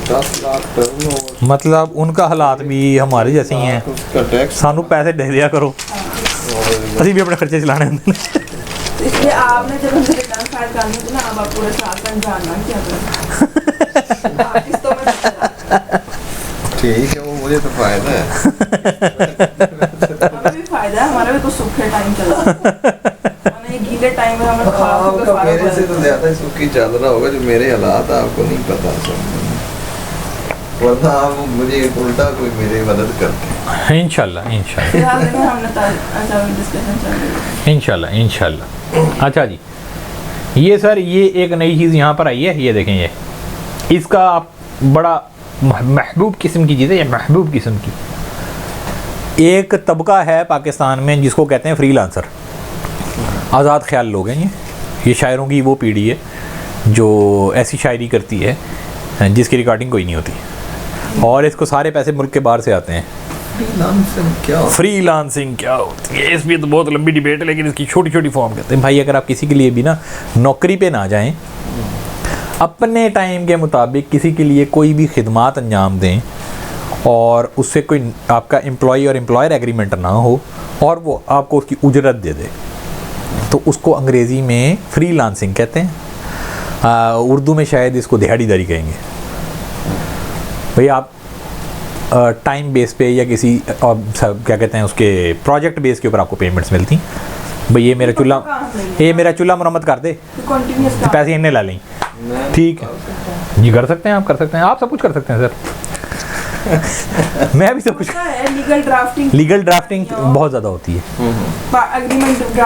10 लाख टर्नओवर, मतलब उनका हालात भी हमारे जैसे ही हैं, उसका टैक्स सानू पैसे दे दिया करो, ਅਸੀਂ भी अपने खर्चे चलाने होंगे। इसलिए आपने जब हमसे रिटर्न फाइल करनी थी ना, अब आप पूरे साल का जानना क्या करें। ठीक है, वो मुझे तो फायदा है। हमें भी फायदा है, हमारा भी कुछ सुख है, टाइम चल रहा है। पिछले टाइम में हमें आपका मेरे से तो ज्यादा सुखी चल रहा होगा, जो मेरे हालात आपको नहीं पता सब, वरना आप मुझे उल्टा कोई मेरी मदद करते। इंशाल्लाह इंशाल्लाह फिलहाल देखो हमने अच्छा डिस्कशन चल रही है। इंशाल्लाह। अच्छा जी, ये सर ये एक नई चीज़ यहाँ पर आई है, ये देखें, ये इसका आप बड़ा महबूब किस्म की चीज़ है, ये महबूब किस्म की एक तबका है पाकिस्तान में जिसको कहते हैं फ्रीलांसर। आज़ाद ख्याल लोग हैं ये शायरों की वो पीढ़ी है जो ऐसी शायरी करती है जिसकी रिकॉर्डिंग कोई नहीं होती, और इसको सारे पैसे मुल्क के बाहर से आते हैं। फ्रीलांसिंग क्या होती है, इसमें तो बहुत लंबी डिबेट है, लेकिन इसकी छोटी छोटी फॉर्म कहते हैं। भाई अगर आप किसी के लिए भी ना नौकरी पे ना जाएं, अपने टाइम के मुताबिक किसी के लिए कोई भी खिदमात अंजाम दें और उससे कोई आपका एम्प्लॉय और एम्प्लॉयर एग्रीमेंट ना हो और वो आपको उसकी उजरत दे दे, तो उसको अंग्रेज़ी में फ्रीलांसिंग कहते हैं। उर्दू में शायद इसको दिहाड़ीदारी कहेंगे। भाई आप टाइम बेस पे या किसी क्या कहते हैं उसके प्रोजेक्ट बेस के ऊपर आपको पेमेंट्स मिलती। भाई ये मेरा चूल्हा मरम्मत कर दे, पैसे इन्हें ला लें, ठीक है जी, कर सकते हैं, आप कर सकते हैं, आप सब कुछ कर सकते हैं सर। मैं भी सब कुछ। लीगल ड्राफ्टिंग बहुत ज़्यादा होती है,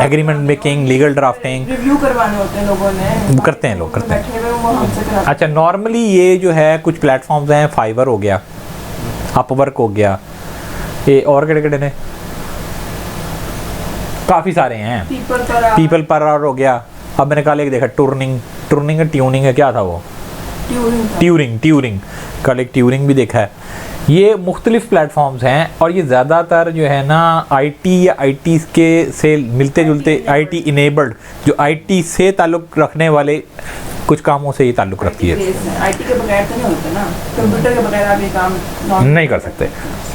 agreement making, legal drafting, review करवाने होते हैं लोगों ने, वो करते हैं लोग, करते हैं। अच्छा, नॉर्मली ये जो है कुछ प्लेटफॉर्म्स हैं, फाइवर हो गया, अपवर्क हो गया, ये और केड़े ने काफ़ी सारे हैं, पीपल पर आवर हो गया। अब मैंने कल एक देखा ट्यूनिंग है, क्या था वो, ट्यूरिंग कल एक ट्यूरिंग भी देखा है। ये मुख्तलिफ प्लेटफॉर्म्स हैं और ये ज़्यादातर जो है ना आईटी या आईटी के से मिलते जुलते, आईटी इनेबल्ड, जो आईटी से ताल्लुक़ रखने वाले कुछ कामों से ये ताल्लुक़ रखती है। आईटी के बगैर तो नहीं होता ना, कंप्यूटर के बगैर आप ये काम नहीं कर सकते।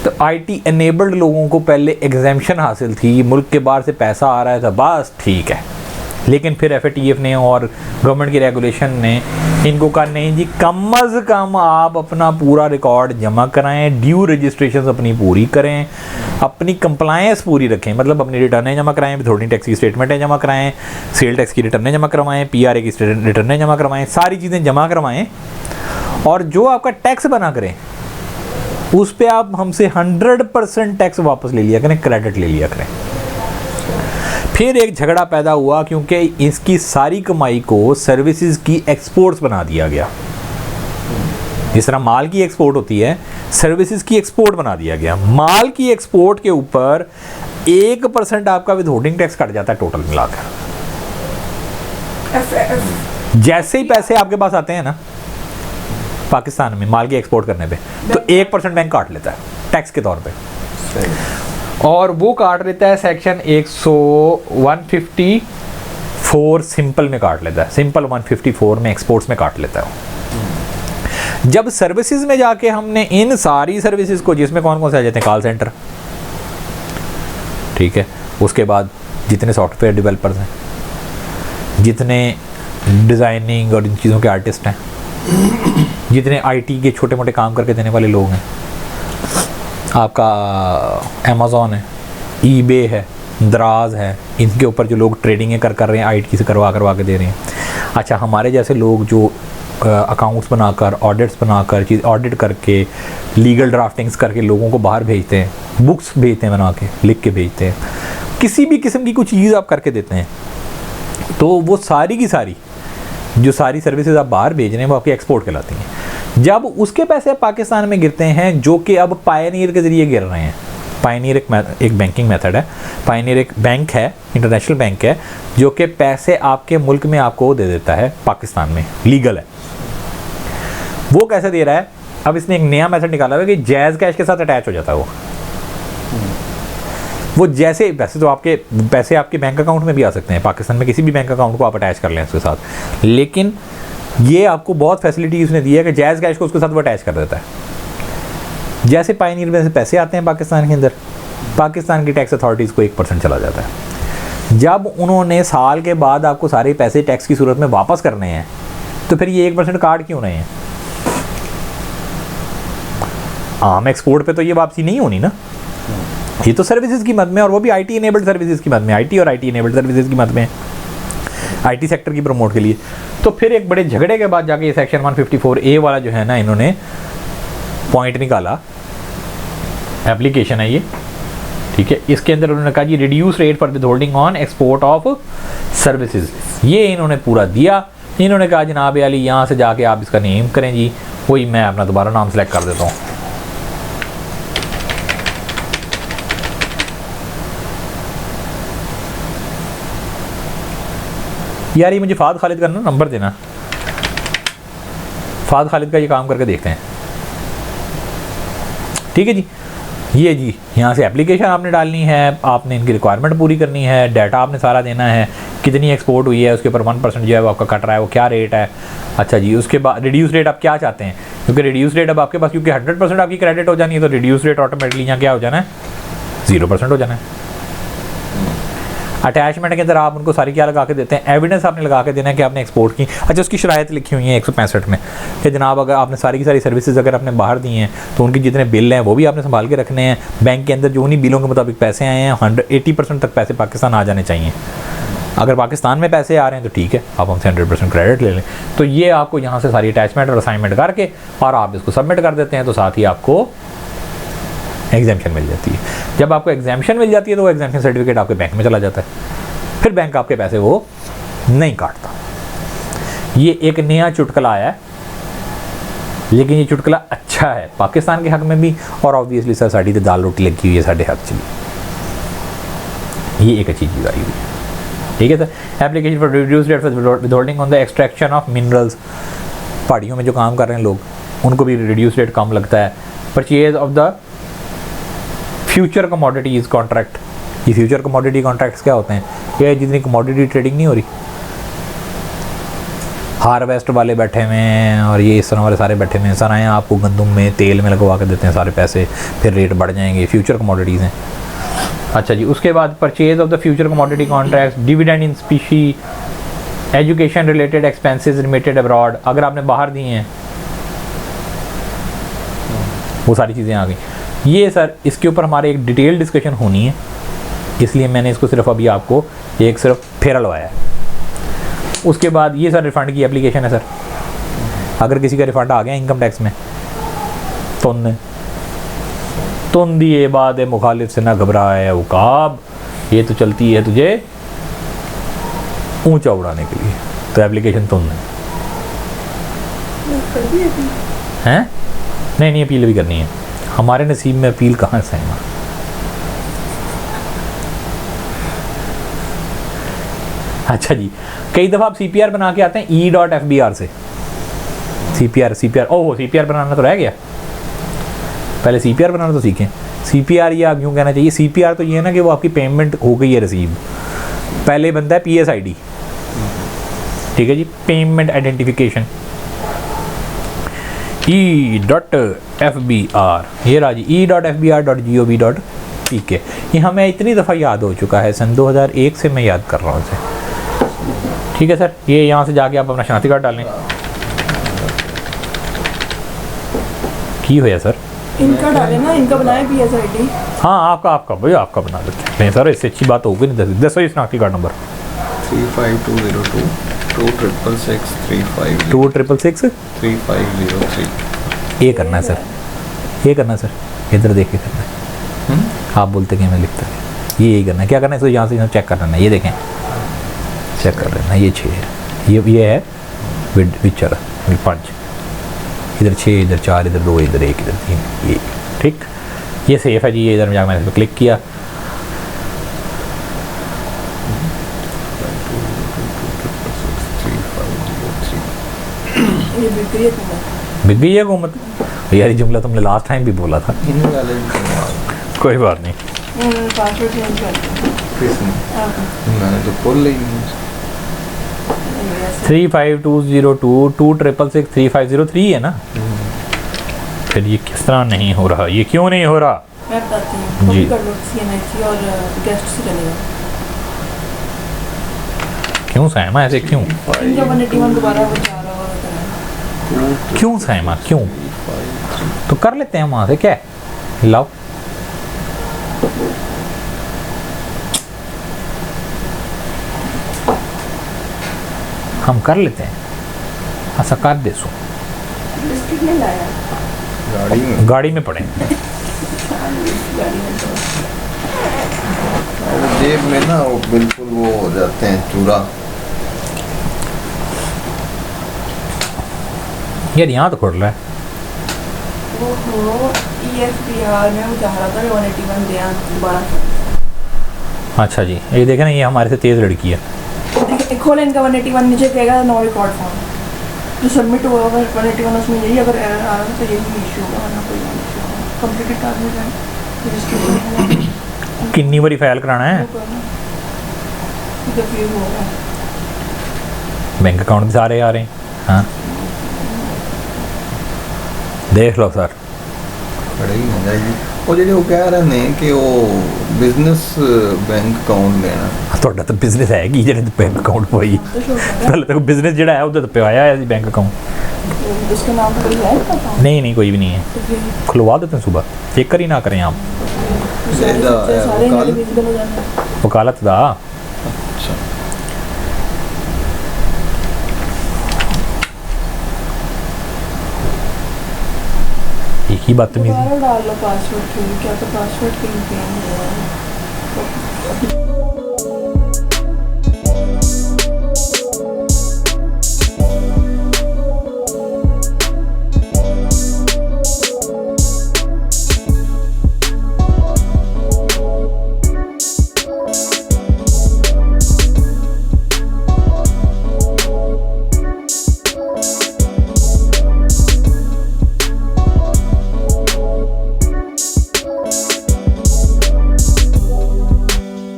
तो आईटी इनेबल्ड लोगों को पहले एग्जेम्पशन हासिल थी, मुल्क के बाहर से पैसा आ रहा था, बस ठीक है। लेकिन फिर एफएटीएफ ने और गवर्नमेंट की रेगुलेशन ने इनको कहा नहीं जी, कम अज़ कम आप अपना पूरा रिकॉर्ड जमा कराएं, ड्यू रजिस्ट्रेशन अपनी पूरी करें, अपनी कंप्लायंस पूरी रखें, मतलब अपनी रिटर्नें जमा कराएं, विथहोल्डिंग टैक्स की स्टेटमेंटें जमा कराएं, सेल टैक्स की रिटर्नें जमा करवाएं, पीआरए की रिटर्नें जमा करवाएं, सारी चीज़ें जमा करवाएं, और जो आपका टैक्स बना करें उस पर आप हमसे 100% टैक्स वापस ले लिया करें, क्रेडिट ले लिया करें। फिर एक झगड़ा पैदा हुआ क्योंकि इसकी सारी कमाई को सर्विसेज की एक्सपोर्ट्स बना दिया गया। जिस तरह माल की एक्सपोर्ट होती है, सर्विसेज की एक्सपोर्ट बना दिया गया। माल की एक्सपोर्ट के ऊपर 1% आपका विथहोल्डिंग टैक्स कट जाता है टोटल मिलाकर। जैसे ही पैसे आपके पास आते हैं ना पाकिस्तान में माल की एक्सपोर्ट करने पे, तो 1% बैंक काट लेता है टैक्स के तौर पे, और वो काट लेता है सेक्शन 154 सिंपल में काट लेता है, सिंपल 154 में एक्सपोर्ट्स में काट लेता है। जब सर्विसेज में जाके हमने इन सारी सर्विसेज को, जिसमें कौन कौन से आ जाते हैं, कॉल सेंटर, ठीक है, उसके बाद जितने सॉफ्टवेयर डेवलपर्स हैं, जितने डिज़ाइनिंग और इन चीज़ों के आर्टिस्ट हैं, जितने आईटी के छोटे मोटे काम करके देने वाले लोग हैं, आपका अमेज़ॉन है, ईबे है, दराज है, इनके ऊपर जो लोग ट्रेडिंग कर रहे हैं, आईटी से करवा के दे रहे हैं। अच्छा, हमारे जैसे लोग जो अकाउंट्स बनाकर, ऑडिट्स बनाकर, चीज़ ऑडिट करके, लीगल ड्राफ्टिंग्स करके लोगों को बाहर भेजते हैं, बुक्स भेजते हैं, बना के लिख के भेजते हैं, किसी भी किस्म की कुछ चीज़ आप करके देते हैं, तो वो सारी की सारी जो सारी सर्विसेज आप बाहर भेज रहे हैं वो आपकी एक्सपोर्ट कहलाती हैं। जब उसके पैसे पाकिस्तान में गिरते हैं, जो कि अब पायनियर के ज़रिए गिर रहे हैं, पायनियर एक बैंकिंग मेथड है, पायनियर एक बैंक है, इंटरनेशनल बैंक है, जो कि पैसे आपके मुल्क में आपको दे देता है, पाकिस्तान में लीगल है। वो कैसे दे रहा है? अब इसने एक नया मेथड निकाला है कि जैज़ कैश के साथ अटैच हो जाता है वो जैसे, वैसे तो आपके पैसे आपके बैंक अकाउंट में भी आ सकते हैं, पाकिस्तान में किसी भी बैंक अकाउंट को आप अटैच कर लें उसके साथ, लेकिन ये आपको बहुत फैसिलिटी उसने दी है कि जैज़ कैश को उसके साथ वो अटैच कर देता है। जैसे पायनियर में से पैसे आते हैं पाकिस्तान के अंदर, पाकिस्तान की टैक्स अथॉरिटीज़ को 1% चला जाता है। जब उन्होंने साल के बाद आपको सारे पैसे टैक्स की सूरत में वापस करने हैं, तो फिर ये 1% काट क्यों नहीं है? आम एक्सपोर्ट पे तो ये वापसी नहीं होनी ना, ये तो सर्विसेज की मद में, और वो भी आईटी इनेबल्ड सर्विसेज की मद में, आईटी और आईटी इनेबल्ड सर्विसेज की मद में। आईटी सेक्टर की प्रमोट के लिए। तो फिर एक बड़े झगड़े के बाद जाके ये सेक्शन 154A वाला जो है ना, इन्होंने पॉइंट निकाला, एप्लीकेशन है ये, ठीक है। इसके अंदर उन्होंने कहा जी reduce rate for withholding on export of services, ये इन्होंने पूरा दिया। इन्होंने कहा जनाब अली यहाँ से जाके आप इसका नेम करें जी, वही मैं अपना दोबारा नाम सेलेक्ट कर देता हूँ। यार ये मुझे फाद खालिद का ना नंबर देना, फाद खालिद का ये काम करके देखते हैं, ठीक है जी। ये जी यहाँ से एप्लीकेशन आपने डालनी है, आपने इनकी रिक्वायरमेंट पूरी करनी है, डाटा आपने सारा देना है, कितनी एक्सपोर्ट हुई है, उसके ऊपर 1% जो है वो आपका कट रहा है, वो क्या रेट है। अच्छा जी, उसके बाद रिड्यूस रेट आप क्या चाहते हैं, क्योंकि रिड्यूस रेट अब आपके पास क्योंकि 100% आपकी क्रेडिट हो जानी है, तो रिड्यूस रेट ऑटोमेटिकली यहाँ क्या हो जाना है, 0% हो जाना है। अटैचमेंट के अंदर आप उनको सारी क्या लगा के देते हैं, एविडेंस आपने लगा के देना है कि आपने एक्सपोर्ट की। अच्छा, उसकी शरायत लिखी हुई है 165 में कि जनाब अगर आपने सारी की सारी सर्विसेज अगर आपने बाहर दी हैं तो उनके जितने बिल हैं वो भी आपने संभाल के रखने हैं। बैंक के अंदर जो उन्हीं बिलों के मुताबिक पैसे आए हैं 80% तक पैसे पाकिस्तान आ जाने चाहिए। अगर पाकिस्तान में पैसे आ रहे हैं तो ठीक है, आप हमसे 100% क्रेडिट ले लें। तो ये आपको यहाँ से सारी अटैचमेंट और असाइनमेंट करके और आप इसको सबमिट कर देते हैं, तो साथ ही आपको एग्जाम्पशन मिल जाती है। जब आपको एग्जाम्पशन मिल जाती है तो वो एग्जाम्पशन सर्टिफिकेट आपके बैंक में चला जाता है, फिर बैंक आपके पैसे वो नहीं काटता। ये एक नया चुटकुला आया है, लेकिन ये चुटकुला अच्छा है पाकिस्तान के हक में भी, और ऑब्वियसली सर साड़ी तो दाल रोटी लगी हुई है साढ़े हक चली, ये एक अच्छी चीज़ आई हुई है, ठीक है sir. Application for reduce rate for withholding on the extraction of minerals, पहाड़ियों में जो काम कर रहे हैं लोग उनको भी रिड्यूस रेट कम लगता है। Purchase of the future commodities contract, ये फ्यूचर कमोडिटी कॉन्ट्रैक्ट्स क्या होते हैं, ये जितनी कमोडिटी ट्रेडिंग नहीं हो रही, हार्वेस्ट वाले बैठे हुए हैं और ये इस तरह वाले सारे बैठे हुए हैं, सर आए आपको गंदम में तेल में लगवा के देते हैं सारे पैसे, फिर रेट बढ़ जाएंगे, फ्यूचर कमोडिटीज़ हैं। अच्छा जी, उसके बाद purchase of the future commodity contracts, dividend in species, education related expenses remitted abroad, अगर आपने बाहर दिए हैं वो सारी चीज़ें आ गई। ये सर इसके ऊपर हमारे एक डिटेल डिस्कशन होनी है, इसलिए मैंने इसको सिर्फ अभी आपको एक सिर्फ फेरा लवाया है। उसके बाद ये सर रिफ़ंड की एप्लीकेशन है सर, अगर किसी का रिफ़ंड आ गया इनकम टैक्स में तुन दिए बाद मुखालिफ से ना घबराए उकाब, ये तो चलती है तुझे ऊंचा उड़ाने के लिए, तो एप्लीकेशन तुन है नहीं अपील भी करनी है, हमारे नसीब में अपील कहाँ से है। अच्छा जी, कई दफ़ा आप CPR बना के आते हैं E.FBR से, CPR ओह CPR बनाना तो रह गया, पहले CPR बनाना तो सीखें। CPR ये आप यूँ कहना चाहिए, CPR तो ये है ना कि वो आपकी पेमेंट हो गई है रिसीव, पहले बनता है PSID, ठीक है जी, पेमेंट आइडेंटिफिकेशन E.FBR, ये रहा जी E.FBR.gov.pk। ये हमें इतनी दफ़ा याद हो चुका है, सन 2001 से मैं याद कर रहा हूँ इसे, ठीक है सर। ये यहाँ से जाके आप अपना शनाख्ती कार्ड डालें। की हो सर, इनका डालें ना, इनका बनाए PSID। हाँ आपका भैया आपका बना देते हैं सर, इससे अच्छी बात होगी नहीं। दसो ये शनाख्ती कार्ड नंबर 35202 266 266 3503। ये करना है सर, ये करना है सर, इधर देख के करना है। आप बोलते कि मैं लिखता है, ये यही करना है। क्या करना है, इसको यहाँ से चेक कर लेना है, ये देखें चेक कर लेना, ये 6 है, ये है विचर 5, इधर 6 इधर 4 इधर 2 इधर 1 इधर 3, ये ठीक, ये सेफ है जी। ये इधर में जाकर मैंने इस पर क्लिक किया, बिक गई है हुकूमत। यार ये जुमला तुमने लास्ट टाइम भी बोला था, कोई बात नहीं। पासवर्ड चेंज कर मैंने तो खोल ली 35202 266 3503 है ना, फिर ये किस तरह नहीं हो रहा, ये क्यों नहीं हो रहा? मैं बताती हूँ जी। कर लो CNIC और गेस्ट से चलेगा। क्यों सहमा ऐसे क्यों? इनका 181 दोबारा वो जा रहा होता है। क्यों सहमा क्यों? तो कर लेते हैं वहाँ से, क्या है? लाओ हम कर लेते हैं ऐसा कर दे सो बिस्किट नहीं लाया गाड़ी में पड़े गाड़ी में तो और जेब में ना वो बिल्कुल वो हो जाते हैं चूरा। यार यहाँ तो खुल रहा है। ओहो EFPR में वो चाह रहा था कि 181 दिया दोबारा। अच्छा जी ये देखें ना ये हमारे से तेज़ लड़की है। देखिए खोले इनका 181 नीचे कहेगा नो रिकॉर्ड फॉर्म जो सबमिट हुआ होगा 181 उसमें यही अगर एरर आ रहा है तो यही इशू होगा वरना कोई इशू होगा। कंप्लीटेड टास्क में जाए रजिस्ट्रेशन कितनी बारी फाइल कराना है जब ये होगा बैंक अकाउंट भी सारे आ रहे हैं। हाँ देख लो सर बड़ी हो जाएगी। वो जो कह रहे हैं कि वो बिजनेस बैंक अकाउंट लेना ਤੁਹਾਡਾ ਤਾਂ ਬਿਜ਼ਨਸ ਹੈ ਕੀ ਜਿਹੜੇ ਬੈਂਕ ਅਕਾਊਂਟ ਪਾਈ तो शो कर ਪਹਿਲੇ ਤਾਂ ਬਿਜ਼ਨਸ ਜਿਹੜਾ ਹੈ ਉਹਦੇ ਤੇ ਪਿਆ ਆਇਆ ਸੀ बैंक अकाउंट। उसका नाम तो कोई है इसका account? नहीं नहीं कोई भी नहीं है तो फिर खुलवा देते हैं सुबह चेक कर ही ना करें आप सारे ਇਹਦਾ बच्चे सारे वकालत? इंडिविजुअल हो जाते हैं। वकालत दा अच्छा एक ही बदतमीजी दोबारा डाल लो पासवर्ड के लिए क्या तो पासवर्ड के लिए पेन हुआ है।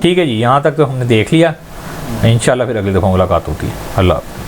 ठीक है जी यहाँ तक तो हमने देख लिया इंशाल्लाह फिर अगली दफ़ा मुलाकात होती है। अल्लाह हाफ़िज़।